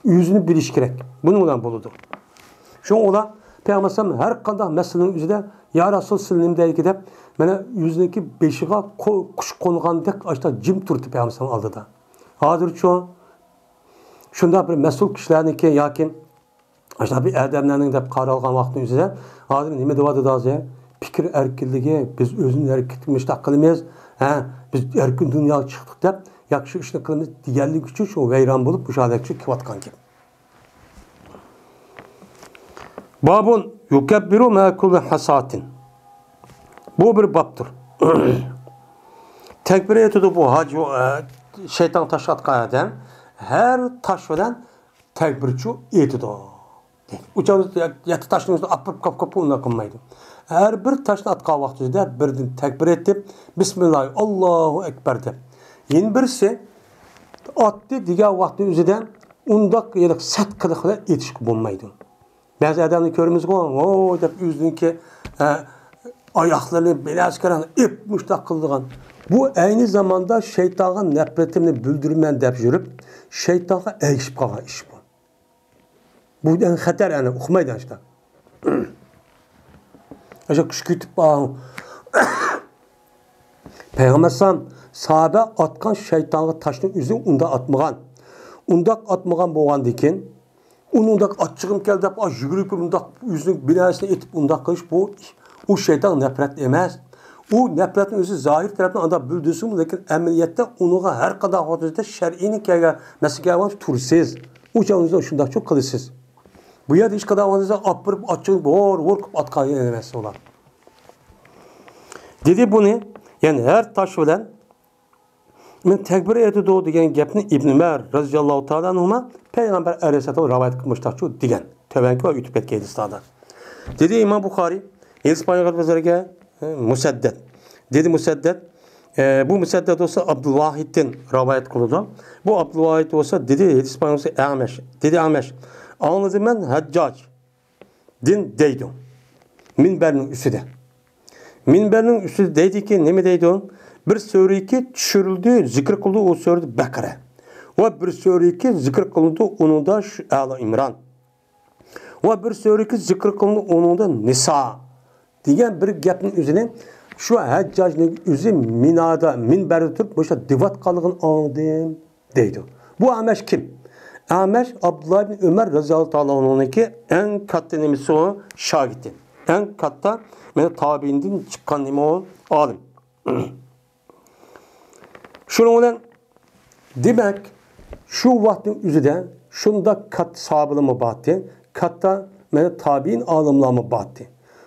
Yüzünü bir iş gerek. Bununla buludur. Şu ola Peygamber her kadar meselenin yüzünde ya Resul Sallim'de gidip bana yüzündeki beşiğe kuş konuğan dek açta cim turtu Peygamber aldı da. Hazır şu şunda bir mesul kişilerin ki yakin açta bir erdemlerinin de karalgan vaktin yüzünde hazır nime devadı da azı fikir erkilliği biz özün erkilmiş takılımız biz erkin dünyaya çıktık da yakşı işini kılımız diğerlik için şu veyran bulup müşahedekçi kivatkan gibi. Babun yukebbiru ma kulli hasatin. Bu bir babdır. Tekbir etiyor bu hacı şeytan taş atkayadan her taşdan tekbirçi etiyor. Uçağımız yatı taşın üstüne apıp kapı onunla kılmaydı. Her bir taşın atka vaktinde birden tekbir etip Bismillah Allahu Ekber de. Yeni birisi attı diğer vakti üzerinden undak ya da sat kılıkla yetişik bulmaydı. Bazı adamı görürüz ki o da yüzündeki ayaklarını biraz karan ip müştak kıldığın. Bu aynı zamanda şeytanın nefretini bildirmen deyip yürüp şeytana erişip kalan iş bu. Bu en hater yani okumaydı işte. Aşağı küçük bağım. Peygamber sallam sahabe atkan şeytanı taşın üzerine unda atmağan. Unda atmağan boğan diken onundak açığım geldi hep yürüyüp onundak yüzünün binasını etip onundak kılış bu o şeytan nefret emez. O nefretin özü zahir tarafından anda büldürsün lakin emniyette onuğa her kadar hoduzda şer'ini kega mesela var tursiz. O canınızda şundan çok kılısız. Bu yerde hiç kadar hoduzda apırıp açığım vur atkayı enemezsin olan. Dedi bunu yani her taş olan men tekbir eti doğu degan gapni İbn Ömer radhiyallohu ta'ala anhuma Peygamber Aleyhisselatü rivayet kılmışlar şu degan. Tövenki ve YouTube etki edistada. Dedi İmam Bukhari İspanya vezirge Musadded. Dedi Musadded bu Musadded olsa Abdülvahid'den rivayet kıldı. Bu Abdülvahid olsa dedi İspanya olsa Ameş. Dedi Ameş. Anladım ben Haccac. Din deydi. Minberinin üstüde. Minberinin üstüde dedi ki ne mi deydi o? Bir sureki düşürüldü, zikr kıldı o surede Bekare. Ve bir sureki zikr kıldı onun da Ali İmran. Ve bir sureki zikr kıldı onun da Nisa. Diyen bir gapın üzerine şu Haccac'ın üzü minada, minberde tutup boşa divat kalıgın aldım deydi. Bu Ameş kim? Ameş Abdullah bin Ömer radıyallahu anh'unki en katlı nemisi o şagirdi. En katta tabiinden çıkan nemi o alim. Şunun olan demek şu vaktin üzerinde şunda kat sahabılımı battı, katta tabiin alimlamı battı.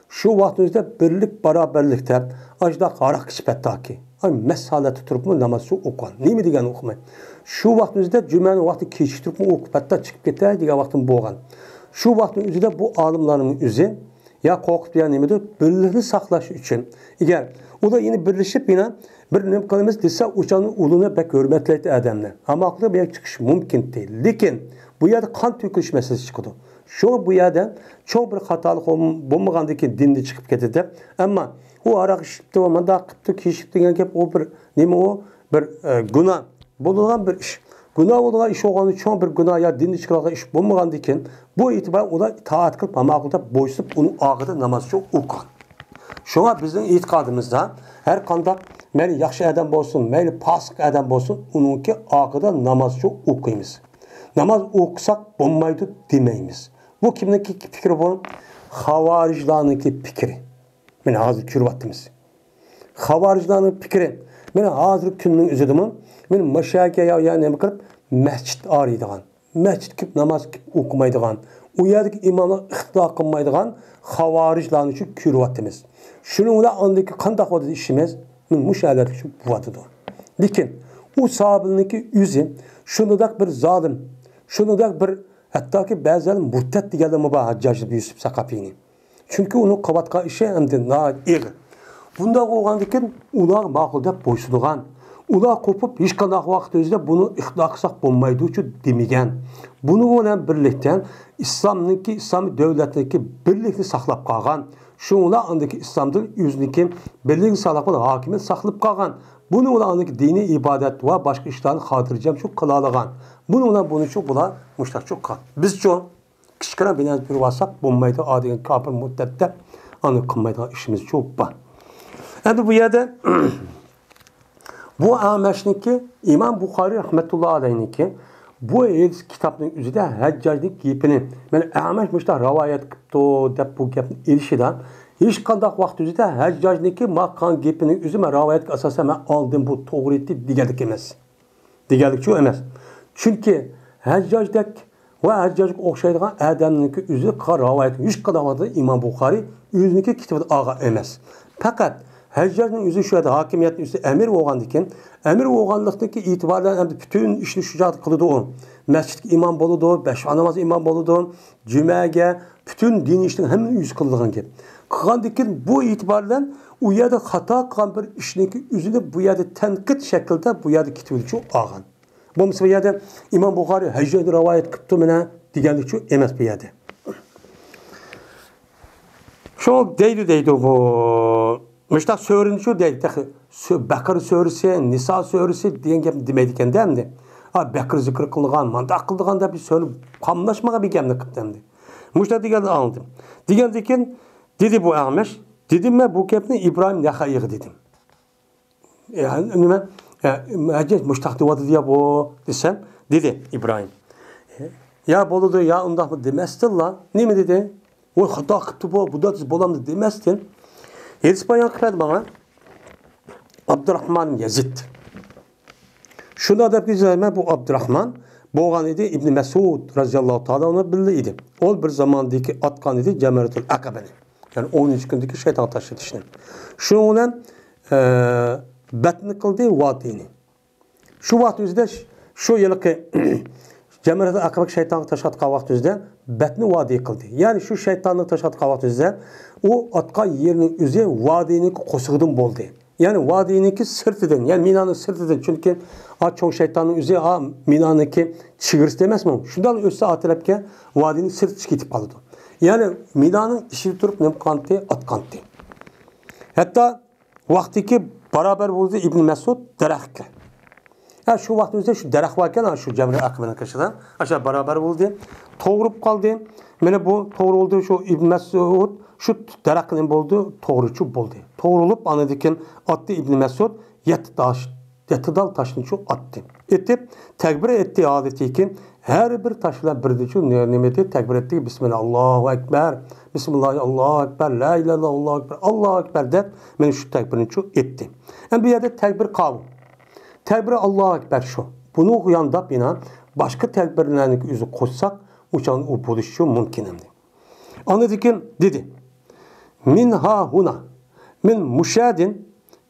Şu vaktin üzerinde birlik beraberlikte ajda karak ispettaki. Ay mesale tutup mu namazı okuyan. Ne mi diyen okumayın. Şu vaktin üzerinde cümenin vakti keçiştirip mu okup hatta çıkıp gitti diye vaktin boğan. Şu vaktin üzerinde bu alimlerin üzeri ya korkup diyen nemidir? Birliğini saklaş için. Eğer o da yine birleşip yine bir nemkalımız dese uçanın ulunu pek hürmetleydi adamla. Ama aklına bir çıkış mümkün değil. Lakin bu yerde kan tükürüş meselesi çıktı. Şu bu yerden çok bir hatalık bulmagandaki dinde çıkıp getirdi. Ama o arak işipti o manda kıptı kişipti yani o bir nemi o bir günah bo'lgan bir ish. Günah bo'lgan ish olgani uchun bir günah ya dinni chiqargan ish bo'lmagandan keyin bu e'tibor ular itoat qilib, ma'qulda bo'ysib, uni og'ida namoz uchun o'qigan. Shunga bizning e'tiqodimizda har qanday mayli yaxshi odam bo'lsin, mayli fosiq odam bo'lsin, uningki og'ida namoz uchun o'qiymiz. Namoz o'qisak bo'lmaydi demaymiz. Bu kimniki fikri bu? Xavorijlarniki fikri. Mana hozir ko'ryapmiz. Xavorijlarning fikri. Mana hozir kunning o'zidami, men mashaka ya nima qilib masjid ariydigan, masjid qilib namoz qilib o'qimaydigan, u yerdagi imomlar ixtilo qilmaydigan xavorijlarni uchun ko'ryapmiz. Shuning bilan ondagi qanday qiladi ishimiz? Men mushahadat uchun bo'vadi. Lekin u sahobilniki o'zi shunday bir zolim, shunday bir hattoki ba'zan murtad deganlar bor Hajjaj Yusuf Saqafiyni. Chunki uni qavatgan ishi endi no'g'ri. Bunda bo'lgandan keyin ular ma'qul deb bo'ysungan. Ular qo'pib hech qanday vaqt o'zida buni ixtilo qilsak bo'lmaydi uchun demagan. Buni bilan birlikdan islomniki, islom davlatniki birlikni saqlab qolgan. Shunlar andagi islomda o'ziniki birlikni saqlab qolgan, hokimiyat saqlab qolgan. Buni ular andagi diniy ibodat va boshqa ishlarni xotirjam shu qila olgan. Buni bilan buni shu bular mushtaqchoq qilgan. Bizcho kichkina binoz bir vasak bo'lmaydi, adigan kafir muddatda uni qilmaydigan ishimiz ko'p bor. Endi bu yerda bu Amaşniki İmam Buxoriy rahmetullohi alayhiniki bu kitobning o'zida Hajjajning gapini mana Amash mushta rivoyat qilibdi deb bu gapni elishidan hech qanday vaqt o'zida Hajjajniki maqan gapining o'zi men rivoyatga asosan men oldim bu to'g'ri edi deganlik emas. Deganlik emas. Chunki Hajjajdek va Hajjajga o'xshaydigan odamniki o'zi rivoyat hech qanday vaqtda İmam Buxoriy o'ziniki kitobida olgan emas. Faqat Hajjajning o'zi shu yerda hokimiyatning o'zi amir bo'lgandan keyin, amir bo'lganlikdagi e'tibordan ham butun ishni shujoat qiladi u. Masjidga imom bo'ladi, besh namoz imom bo'ladi, jumaga, butun din ishning hammani o'zi qiladigan gap. Qilgandan keyin bu e'tibordan u yerda xato qilgan bir ishniki o'zini bu yerda tanqid shaklda bu yerda kitobchi olgan. Bu misol yerda İmam Buxoriy Hajjajni rivoyat qilibdi mana deganlik uchun emas bu yerda. Shu deydi bu Müştak söğürünü şu deydi. Bakır söğürüsü, Nisa söğürüsü diyen gap demeydi ekan demdi. Ha Bakır zikr kılgan, mandak kılgan da bir söylüp kamlaşmaga bir gemni kıp demdi. Müştak degende aldım. Degendikin dedi bu Ahmeş, dedim ben bu gapni İbrahim Nahai'ye dedim. Yani nime? Hacı müştak diyordu diye bu desem dedi İbrahim. Ya boludu ya ondan mı demezsin lan? Ne mi dedi? O hata kıptı bu da bolamdı demezsin. Hedis bayan kıradı bana. Abdurrahman Yazid. Şunda da bir zaman bu Abdurrahman boğan idi İbn Mesud radıyallahu ta'ala onu bildi. O bir zamandaki atkan idi Cemretul Akabeni. Yani 13 gündeki şeytan taşı dişini. Şunu olan betni kıldı vadini. Şu vakti üzde şu yılki Cemretul Akabeni şeytan taşı atkan vakti üzde betni vadi kıldı. Yani şu şeytanlık taşı atkan vakti üzde o atkan yerinin üzeri vadini kosuğudun boldu. Yani vadiniki sırtıdan, yani Mina'nın sırtıdan. Çünkü çok şeytanın üzeri Mina'nınki çığırsı demez mi? Şundan ötse atılepke vadinin sırtı çıkıp kaldı. Yani Mina'nın işi durup ne kantı, at kantı. Hatta vaktiki beraber buldu İbn Mesud derekle. Ya şu vaktimizde şu derek varken şu Cemre Akıbı'nın kaşıdan aşağı beraber buldu. Toğrup kaldı. Mene bu toğru oldu şu İbn Mesud şu derekinin buldu, toğruçu buldu. Toğrulup anadikin attı İbn Mesud yeti dal taşını şu attı. Etip tekbir ettiği adeti ki her bir taşla bir şu nimeti tekbir etti. Bismillah Allahu Ekber. Bismillah Allahu Ekber. La ilahe illallah Allahu Ekber. Allahu Ekber de ben şu tekbirini şu etti. Yani bir yerde tekbir kavun. Tekbir Allahu Ekber şu. Bunu uyanda bina başka tekbirlerini yüzü koşsak uçağın o buluşu mümkün hem de. Anadikin dedi. Min ha huna. Min müşahidin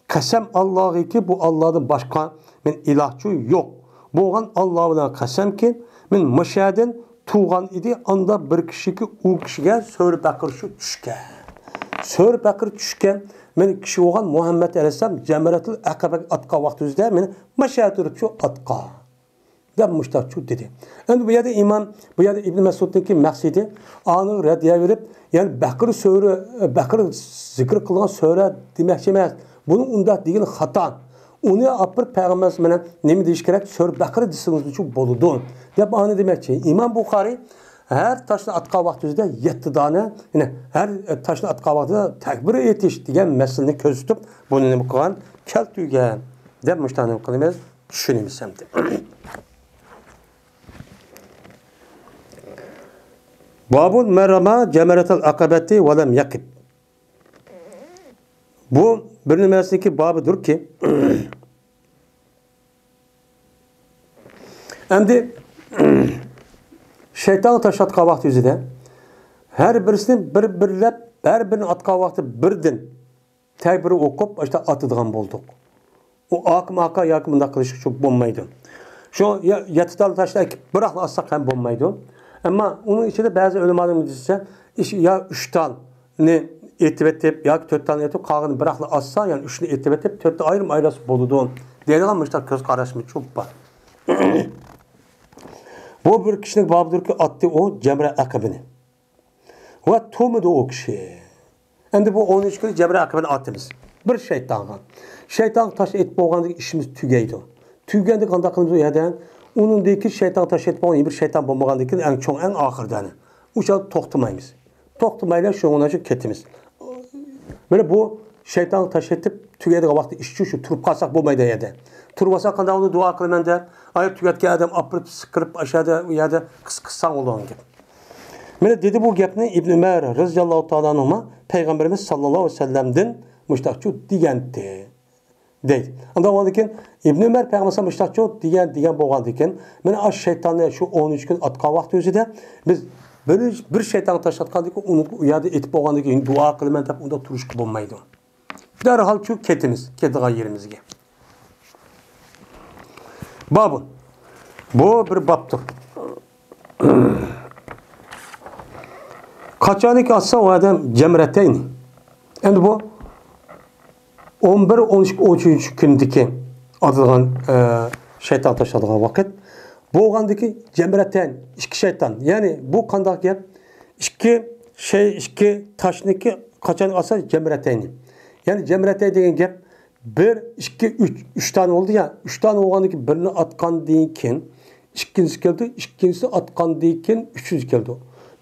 kasem Allah'ı ki bu Allah'ın başka min ilahçı yok. Boğan Allah'ına kasem ki min müşahidin tuğan idi anda bir kişi ki o kişiye söyle bakır şu düşken. Söyle bakır düşken men kişi olan Muhammed Aleyhisselam Cemretul Akabe atka vaktizde men müşahid şu atka. Demişler şu dedi. Yani bu yerde imam, bu yerde İbn Mesud'daki maksidi anı reddiye verip yani Bakır zikr kılgan söyle demek demez. Bunun unda değil hata. Onu apır Peygamberimiz menen nemi deyiş gerek? Sör Bakara desiniz için boludu. Dep anı demekçi. İmam Bukhari her taşını atqa vaxtında 7 tane, yani her taşını atqa vaxtında tekbir etiş degan meseleni ko'rsatib, buni nima qilgan? Keltirgan deb müştahni qilamiz, tushunamiz ham. Babun merama cemeratul akabeti ve lem yakib. Bu bir numarasındaki babıdır ki endi şeytan taşatqa vaxt yüzüde her birisini bir-birlep her birinin atqa vaxtı birden tebiri okup işte atıdığan bulduk. O akmaka yakımında kılışık çok bulmaydı. Şu yatıdalı taşla ekip bırakla atsak hem bulmaydı. Ama onun içinde bazı ölüm adamı dizse ya 3 tane etibetip ya 4 tane etip kağını bırakla atsa yani 3'ünü etibetip 4'te ayrım ayrası boludu. Deyilmişler göz karışımı çok var. Bu bir kişilik babıdır ki attı o Cemre akabini. Ve tumudu o kişi. Şimdi bu 13 gün Cemre akabini attımız. Bir şeytanğa. Şeytan taş etip boğandaki işimiz tügeydi. Tügendi kanda kılımızı yerden onun deyiki şeytan taş etip boğandaki bir şeytan boğandaki en çok en ahırdanı. Uçağı toxtumayız. Toxtumayla şoğunacı ketimiz. Böyle bu şeytan taş etip tügeydi vakti işçi şu turup kalsak bulmaydı yerden. Turbasak kanda onu dua kılmen der. Ayıp tügetken adam apırıp sıkırıp aşağıda yerde kısan olan gibi. Mene dedi bu gapni İbn Ömer radıyallahu ta'ala anhuma Peygamberimiz sallallahu aleyhi ve sellem'den müştakçu digendi. Deydi. Anda olandikin İbn Ömer Peygamberimiz müştakçu digen boğandikin. Mene aş şeytanı şu 13 gün atqa vaxt özüde biz bir şeytan taşatqandık onu uyada etip boğandikin dua kılmen tap onda turuşku bulmaydı. Derhal şu ketimiz, ketiga yerimizge. Babun. Bu bir babdır. Kaçaniki atsa o adam cemreteyni. Yani bu 11, 12, 13 gündeki adılan şeytan taşıdığın vakit bu oğandaki cemreteyn, iki şeytan. Yani bu kandak yap iki taşniki kaçaniki atsa cemreteyni. Yani cemretey degen gap 1, 2, 3 tane oldu ya. 3 tane oğandaki birini atkan deyken ikincisi geldi. İkincisi atkan deyken üçüncü geldi.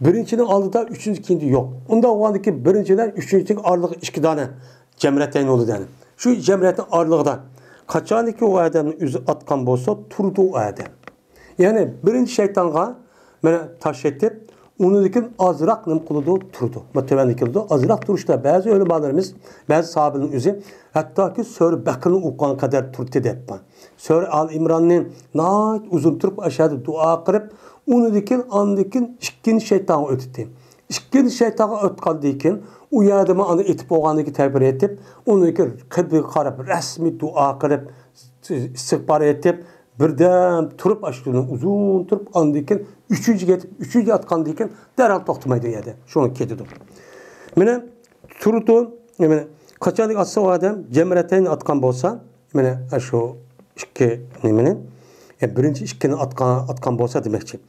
Birincinin aldıda üçüncü yok. Onda oğandaki birinciden üçüncü ağırlığı 2 tane cemreteyn oldu yani. Şu cemretin ağırlığından kaçaniki o adamın yüzü atkan bolsa turdu o adam. Yani birinci şeytanga taş etip onu dikin azrak nim kılıdı turdu. Muhtemelen kılıdı. Azrak duruşta bazı ölemelerimiz, bazı sahabenin yüzü hatta ki Sör Bakır'ın okuyan kadar turdu deyip. Sör Al-İmran'ın nayt uzun turup aşağıda dua kırıp onu dikin andikin ikinci şeytana ötüttü. İkinci şeytana ötkal dikin o yadımı anı etip oğandaki tebir etip onu dikin kıbı karıp resmi dua kırıp istihbar etip birden turup açtığını uzun turup andikin üçüncü getip üçüncü atkan dikin derhal toxtumaydı yedi. Şunu kedidim. Mene turutu kaçanlık atsa o adam cemreteyn atkan bolsa şu iki birinci ikini atkan bolsa demekçi.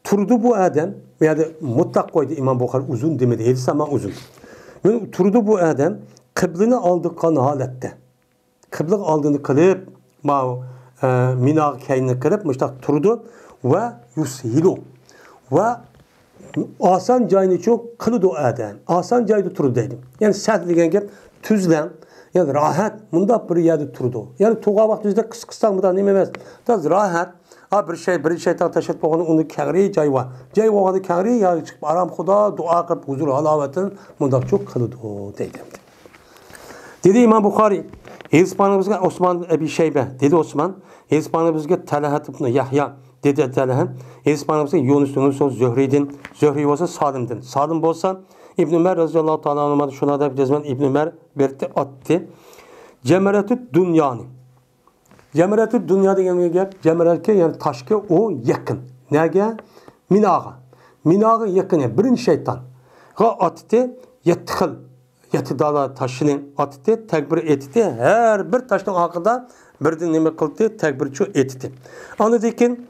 Turdu bu adam veya da mutlak koydu İmam Bukhari uzun demedi. 7 zaman uzun. Yani turdu bu adam kıblini aldıkkan halette. Kıblık aldığını kılıp minaq kaynını kılıp müştak turdu ve yushilu ve asan cayını çok kılıdı o adam. Asan caydı turdu dedim. Yani sert degen gap tüzlen yani rahat bunda bir yerde turdu. Yani tuğa vaxt yüzde kıs mı da neyim emez. Taz rahat. Bir şeytan taşıt boğanı onu kağri cayva. Cayva oğanı kağri ya çıkıp aram xuda dua kılıp huzur halavetin bunda çok kılıdı dedim. Dedi İmam Bukhari Hizbanımızga Osman Ebi Şeybe dedi Osman. Hizbanımızga Talahat ibn Yahya dedi Talahat. Hizbanımızga Yunus Zöhri'din. Zöhri olsa Salim'din. Salim olsa İbn Ömer radıyallahu ta'ala anhuma şuna da cezmen İbn Ömer berti attı. Cemeretü dünyani. Cemeretü dünya degan gap cemeretke yani taşka o yakın. Nege? Minaga. Minaga yakın. Birinci şeytan. Ha attı yetxil. Yatıdala taşını attı, tekbir etti. Her bir taşın hakkında birden nime kıldı, tekbirçi etti. Anladıkin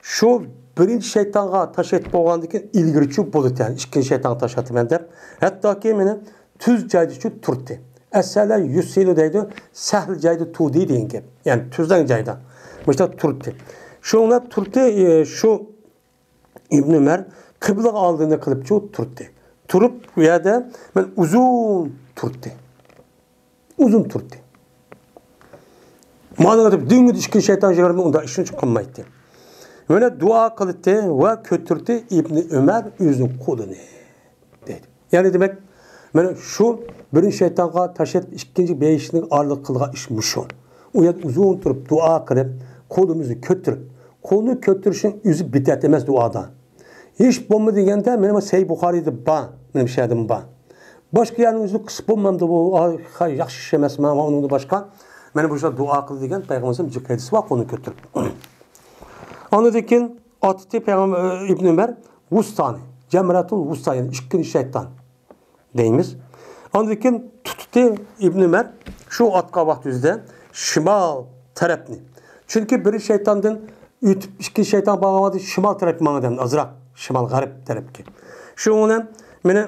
şu birinci şeytana taş etip boğandıkin ilgiriçi bulutu yani. İkinci şeytana taş attı ben de. Hatta ki mene tüz caydı şu turttu. Esseler yüsilu deydi. Sehl caydı tudi deyin gap. Yani tuzdan cayda. Mesela turtti. Şunlar turtti şu İbn Ömer kıbla aldığını kılıp şu turtti. Turup ya da ben uzun turtti. Uzun turtti. Manada düngü düşkün şeytan jığırını onda işin çıkılmaydı. Böyle dua kılıttı ve kötürttü İbn Ömer yüzün kolunu dedi. Yani demek ben şu birinci şeytanğa taşıp ikinci beyişinin ağırlık kılga işmişim. O ya uzun durup dua kılıp kolumuzu kötürüp kolunu kötürüşün yüzü bidat demez duadan. Hiç bomba degende benim Sahih Buhari'de ba benim şeydim ba. Başka yani yüzü kısıp olmamdı bu yaxşı iş emas ama onun da başka. Benim bu dua kıldı degen Peygamberimizin cıkaydısı var kolunu kötürüp. Anladıkken atı Peygamber İbn Ömer Vustani, Cemratul Vusta yani işkin şeytan deyimiz. Anladıkken tuttu İbn Ömer şu atka vaktüzde şimal tarafını. Çünkü bir şeytandan işkin şeytan bağlamadı şimal tarafı mağadan azrak şimal garip tarafı. Şundan mene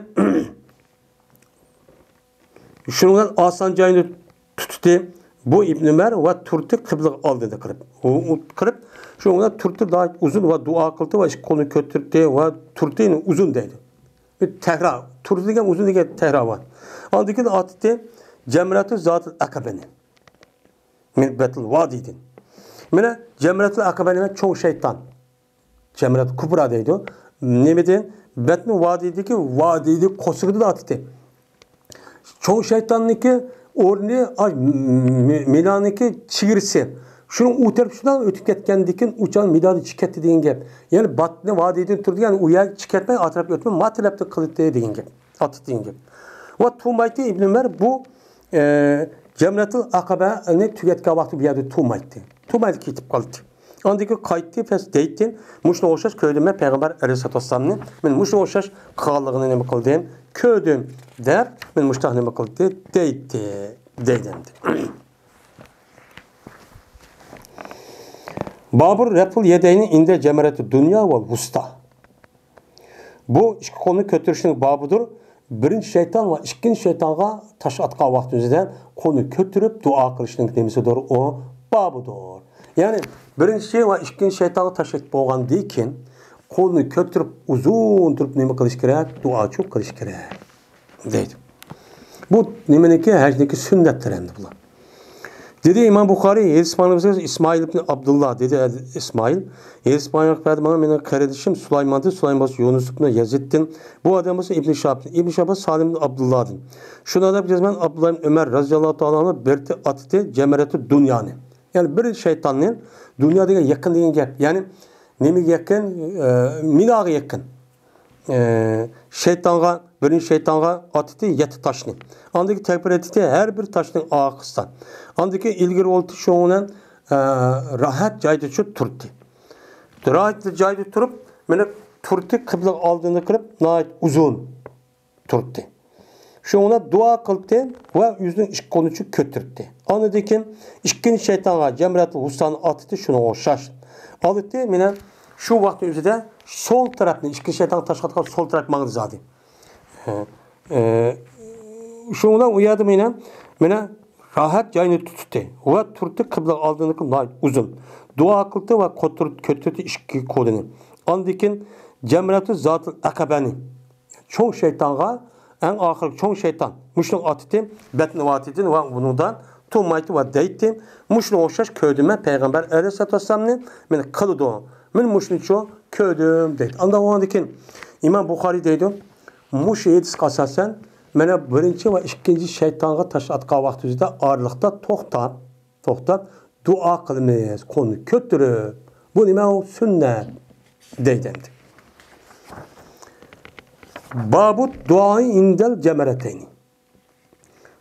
şundan asan cayını tuttu. Bu İbn Ömer ve Turti kıbla aldı da kırıp. O kırıp şundan Turti daha uzun ve dua kıldı ve konu kötürttü ve Turti'nin uzun dedi. Bir tehra. Turti degen uzun degen tehra var. Aldıkın atıtı Cemratı Zat-ı Akabeni. Betul vadidin. Mene Cemratı Akabeni çok şeytan. Cemrat Kubra deydi. Ne miydi? Betul vadidiki vadidi kosurdu da atıtı. Çok şeytanlıki orni Milan'daki çigirisi. Şunun uterip şundan ötüp ketkendikin uçan midadı çiketti deyin gep. Yani batını vadidin turdu yani uya çiketme atrap ötme matelepte kılıttı deyin gep. Atı deyin gep. Ve Tumayt'ı İbn Ömer bu Cemratul Akabe'ni tüketke vakti bir yerde Tumayt'ı. Tumayt'ı kitip kaldı. Andaki kayıttı fes deytin. Muşna oşaş köydüme Peygamber Aleyhisselatü Vesselam'ın ben muşna oşaş krallığını ne kıldım? Köydüm der. Ben muşta ne kıldı? Deydendi. Babur Repul yedeğini inde cemereti dünya ve vusta. Bu iki konu kötürüşünün babıdır. Birinci şeytan ve ikinci şeytana taş atka vaktimizden konu kötürüp dua kılışının demesidir. O babıdır. Yani birinci şey ve ikinci şeytana taş etip boğan deyken konu kötürüp uzun durup neme kılış gerek? Dua çok kılış gerek. Deydi. Bu nemeneki hecdeki sünnettir hem de bunlar. Dedi İmam Bukhari, İsmail ibn Abdullah dedi İsmail. İsmail ibn bana benim kardeşim Süleyman'dı. Süleyman Yunus ibn Yazid'din. Bu adamız İbn Şahab. İbn Şahab Salim ibn Abdullah'dın. Şuna da biliriz ben Abdullah ibn Ömer radıyallahu ta'ala'nın berti atı cemereti dünyanı. Yani bir şeytanın dünyada yakın deyin gel. Yani nemi yakın, minağa yakın. Şeytanga, birinci şeytanga atı yeti taşını. Andaki tekbir ettiği her bir taşının ağıkıstan. Andaki ilgili oldu şoğunan rahat caydı şu turtti. Rahat caydı turup, böyle turtti kıbla aldığını kırıp, nait uzun turtti. Şoğuna dua kıldı ve yüzünün iş konucu kötürttü. Andaki ikinci şeytanga Cemratul Vusta'nın atı şunu o şaş. Alıttı, mine şu vakti üzerinde sol tarafını, ikinci şeytan taşıdıklar sol taraf mağdur zaten. Şundan uyadım yine. Mene rahat cayını tuttu. Ve turtu kıbla aldığını kıldı uzun. Dua kıldı ve kötürtü işki kodunu. Andikin Cemratı Zat-ı Akabeni. Çok şeytana en ahir çok şeytan. Muşluk atıtı betni vatidin ve bundan tumaytı ve deytti. Muşluk oşaş köydüme Peygamber Aleyhisselatü Vesselam'ın mene kılıdı o. Men muşluk çoğu köydüm deydi. Anda o andikin İmam Bukhari deydi. Muş yedis kasasen mene birinci ve ikinci şeytana taş atka vaktizde ağırlıkta tohtar dua kılmayız. Konu kötürü. Bu nime o sünnet deydendi. Babu duayı indel cemereteyni.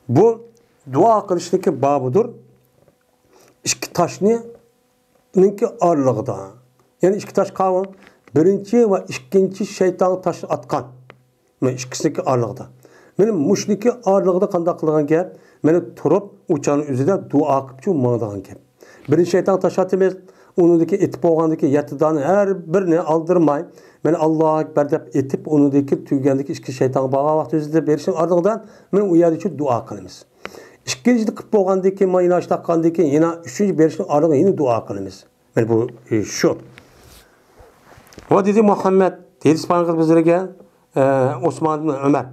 Bu dua kılıştaki babudur. İki taşını ağırlığı da. Yani iki taş kavun. Birinci ve ikinci şeytanı taşı atkan. İkisindeki ağırlığı. Benim muşniki ağırlığı kanda kılgan gel. Beni turup uçanın üzerinde dua kıpçı mağdağın gel. Birinci şeytan taşı atımız. Onundaki etip oğandaki yatıdanı her birini aldırmayın. Beni Allah'a ekber deyip etip onundaki tüygendeki iki şeytanı bağa vakti üzerinde berişin ardından ben uyadı için dua kılımız. İkinci qilib bo'lgandan keyin mana ilaç taqqandan keyin yana üçüncü berishni orqaga yana duo qilamiz. Mana bu shu. Va dedi Muhammed, dedi İspanyol bizlarga Osman ibn Ömer.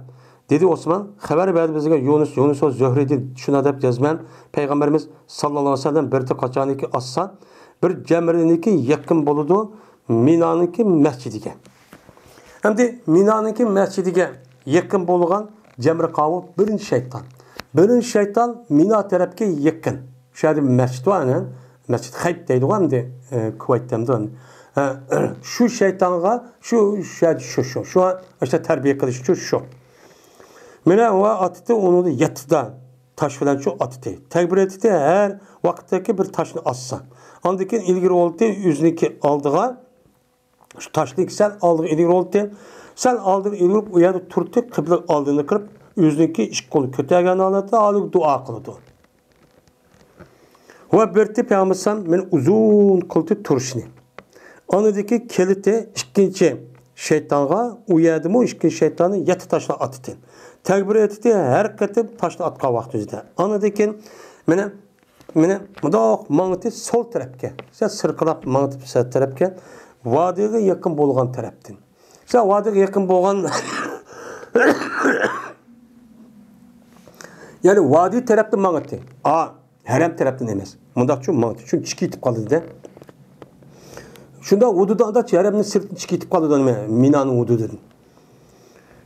Dedi Osman, xabar berdi bizga Yunus o Zöhri'di şuna deb yazman. Peygamberimiz sallallohu alayhi vasallam bir qachoniki assa bir jamriniki yaqin bo'ladi Mina'niki masjidiga. Hamda Mina'niki masjidiga yaqin bo'lgan jamri qavu birinchi shayton. Birinchi shayton Mina tarafga yaqin. Shu yerda masjid bor, masjid Hayb deydi hamda Kuvaytda. Şu shaytonga şu işte tarbiya qilish şu. Mana va atiti onu 7'da taş bilan şu atiti. Takbir etdi her vaqtdagi bir taşni assa. Ondan keyin ilgiri oldi, yüzniki aldığa şu taşni sal aldığı ilgiri oldi. Sal aldığı ilgiri u yerda turdi, qibla oldini qilib, yüzniki ish qo'li ko'targan holatda olib duo qildi. Va berdi Peygamber men uzun qildi turishni. Onadaki kiliti ikkinchi shaytonga u yerda mu ikkinchi shaytonni 7 taşla atdi. Takbir etdi, her qatim taşni atgan vaqtida. Ondan keyin meni mundoq mang'itib sol tarafga, sirqilab mang'itib sal tarafga, vodiga yaqin bo'lgan tarafdan. Sal vodiga yaqin bo'lgan ya'ni vodi tarafdan mang'itdi. Haram tarafdan emas. Mundoqchi mang'itdi. Chunki chiqitib qoldi-da. Shunda hududida haramni sirtni chiqitib qoldi Minaning hududidan.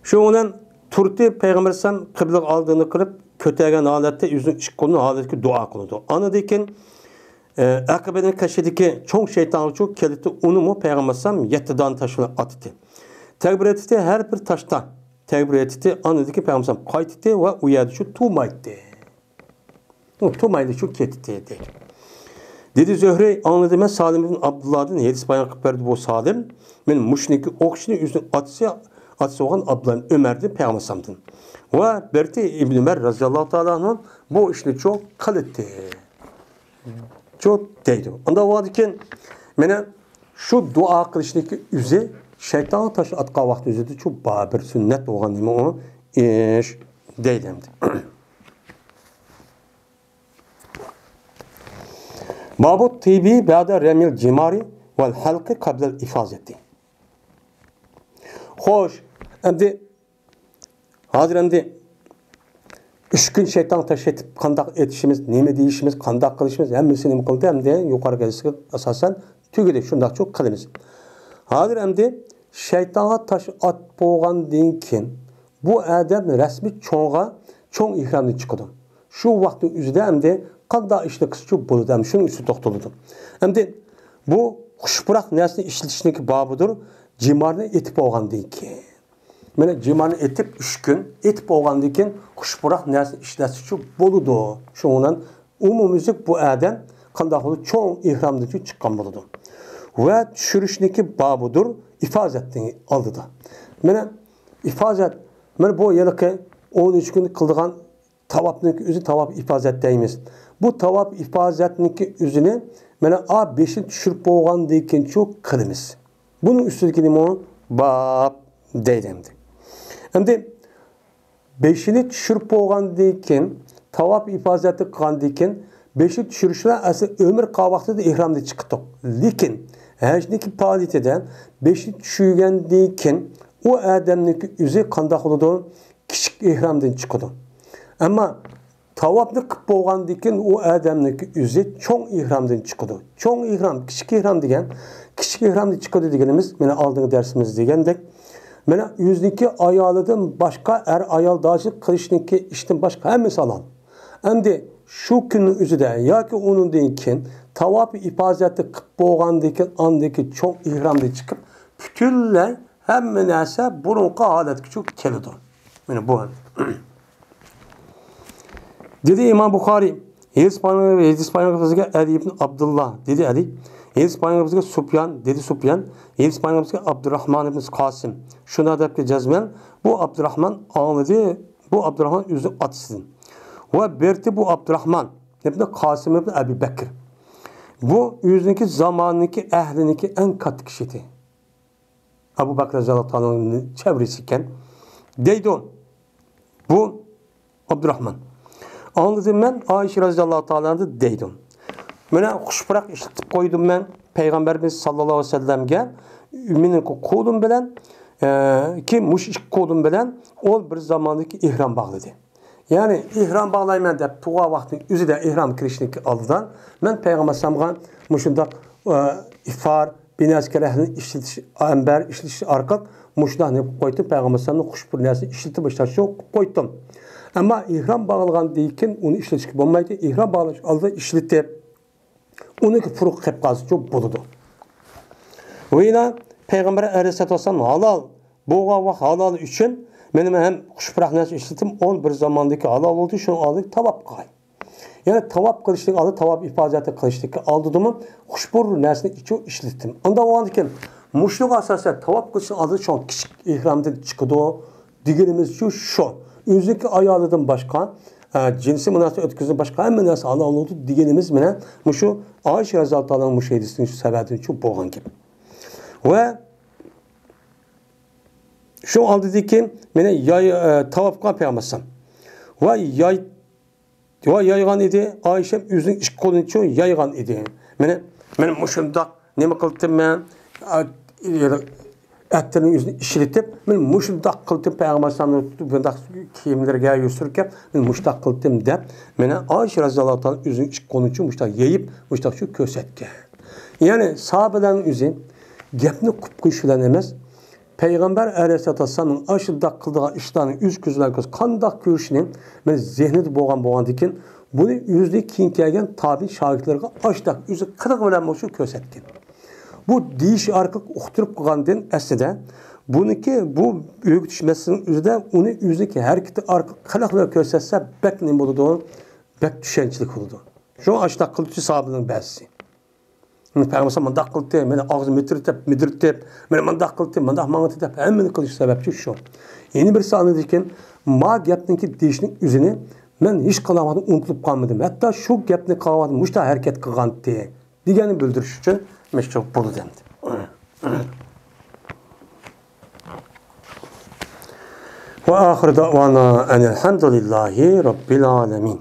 Shu bilan turdi Peygamber sam qibla oldini qilib ko'targan holatda yüzünü ish qo'lini holatga duo qildi. Ondan keyin Aqabaning qashidagi cho'ng shayton uchun keldi uni mu Peygamber sam 7 dan tashini atdi. Takbir etdi her bir taşdan. Takbir etdi. Ondan keyin Peygamber sam qaytdi va u yerda shu tumaydi. Tumaydi shu ketdi dedi. Dedi Zöhre anladı men Salim ibn Abdullah'dan hadis bayan qilib berdi bu Salim. Men mushniki o'qishni yüzünü atsa olan Abdullah Ömer'di Peygamber'den. Ve Berti İbn Ömer radıyallahu ta'ala bu işini çok kılıttı. Çok deydi. Onda varken mene şu dua kılışındaki yüzü şeytan taşı atqa vakti yüzüdü çok bir sünnet olan değil mi onu iş deylemdi. Babut tibi ba'da remil cimari vel halqi qablal ifazeti. Hoş. Hazır endi 3 gün şeytan taş etip qandaq etişimiz, neme deyişimiz, qandaq qilishimiz hammasini nima qildi hamda yuqoriga asosan tugidi shundoq çok qilamiz. Hazır endi shaytonga taş at bo'lgandan keyin bu adam rasmiy cho'ng ihramdan chiqdi. Shu vaqtning o'zida hamda qandaq ishni qilishchi bo'ldi ham shuning ustida to'xtaldi. Hamda bu xushpuroq narsani ishlatishning bobidir. Cimarını etip olgandan keyin. Mana cimarını etip 3 gün etip olgandan keyin xushpuroq narsa ishlatishi bo'ladi. Shundan umumiylik bu adam qanday cho'ng ihramdan chiqqan bo'ladi. Va tushirishniki bobidir ifozatning oldida. Mana ifozat mana bu yilqi 13 kun qildigan tavofning o'zi tavof ifozat deymiz. Bu tavof ifozatniki o'zini mana 5'i tushirib bo'lgandan keyin çok qilamiz. Bunun üstündeki limon bab deylemdi. Hem de 5'ini düşürüp boğandan keyin tavaf ifazeti qilgandan keyin 5'i düşürüşler aslında ömür qavaqtida da ihramda chiqdi. Lekin hajniki faoliyatida 5'i tushirgandan keyin o odamniki o'zi qanday bo'ladi? Kichik ihramdan chiqadi. Ammo tavofni qilib bo'lgandan keyin o odamniki o'zi cho'ng ihramdan chiqadi. Cho'ng ihram, kichik ihram degan kichik ihramda chiqadi deganimiz, mana oldingi darsimiz degandek, mana yüzniki ayolidan boshqa ayol doshlik qilishniki ishdan boshqa hammasi halol. Endi shu kunning o'zida yoki undan keyin tavof ifozati qilib bo'lgandan keyin ondagi cho'ng ihramda chiqib, butunlay hamma narsa burunqi holatga keladi. Mana bu. Dedi İmam Buxoriy, hadis-payg'ambarimizga Ali ibn Abdullah dedi Ali. Hadis-payg'ambarimizga Sufyan dedi Sufyan. Hadis-payg'ambarimizga Abdurrahman ibn Qasim. Shuna debki jazman bu Abdurrahman anladı. Bu Abdurrahman o'zi otisidan. Va berdi bu Abdurrahman ibn Qasim ibn Abi Bakr. Bu o'ziniki zamoniki ahliniki eng katta kishi edi. Abu Bakr radhiyallohu anhuning chevrasi ekan. Deydi bu Abdurrahman. Anladım ben Ayşe radıyallahu ta'ala deydim. Mene xushpurak işletip koydum ben Peygamberimiz sallallahu aleyhi ve sellem'ge menin kolum bilen ki muş iki kolum bilen ol bir zamandaki ihram bağladı. Yani ihram bağlayman dep tuğa vaktin üzüde ihram kirişniki aldıdan ben Peygamber sallallahu muşunda ifar binaskarahlin işletiş amber işletiş arkat muşdahni koydum Peygamber sallallahu xushpur nasi işletip başlaşı koydum. Ama ihram bağlagan deyken onu işletişki olmaydı. İhram bağlaş aldı işletip onu ki furuk hepkası çok buludu. Ve yine Peygamber Aleyhisselatü Vesselam halal boğa ve halal için benim hem kuşpırak nesi işletim on bir zamandaki halal olduğu için aldık tavap kay. Yani tavap kılıştık aldı tavap ifadeti kılıştık aldığımı kuşpur nesini içi işletim. Onda o andiken muşluk asasya tavap kılıştık aldı şu an küçük ihramdan çıkıdı o. Diğerimiz şu. Üzüki ayağlıdan başka cinsi münasebet ötküzü başka hemen nasıl Allah oldu diyenimiz mine muşu Ayşe radıyallahu anh'ın müşahidesinin şu sebebini çok boğan gibi. Ve şu aldı dedi ki mine yay tavafka peygambersem ve yaygan idi Ayşe yüzün iş kolunu için yaygan idi. Benim muşunda ne mi kıldım ben etlerin yüzünü işletip ben muşdak kıldım Peygamber'den bundak kiyimlerge gösterken ben muşdak kıldım dep mene Ayşe radıyallahu anh yüzünü iş konucu muşdak yeyip muşdak şu kösetke. Yani sahabelerin yüzü gepni kupkuşulan emez Peygamber Aleyhisselatü Vesselam'ın aşırda kıldığı işlerin yüz gözler göz kandak görüşünün ben zihneti boğan dikin bunu yüzde kinkegen tabi şahitlerine aşırda yüzü kırık bilen muşu kösetken. Bu deyiş arka uxturup qalğandın əslində bununki bu öyrətməsinin üzdə onu üzdəki hərəkəti arka qılaqla göstərsə bək nə oldu? Bək düşənçilik oldu. Şu aşda qılçı sahabının bəzi. Peyğəmbər məndə qıldı, mənə ağzı midirtib, mənə məndə qıldı, məndə məngətib, həmin qılış səbəbçi şu. Yeni bir sanıdı ki, ma gəpninki deyişinin üzünü mən heç qalamadım, unutulub qalmadım. Hətta şu gəpni qalamadım, müştə hərəkət qılğandı digəni bildiriş üçün meşhur bulu dendi. Ve ahir davana enelhamdülillahi rabbil alemin.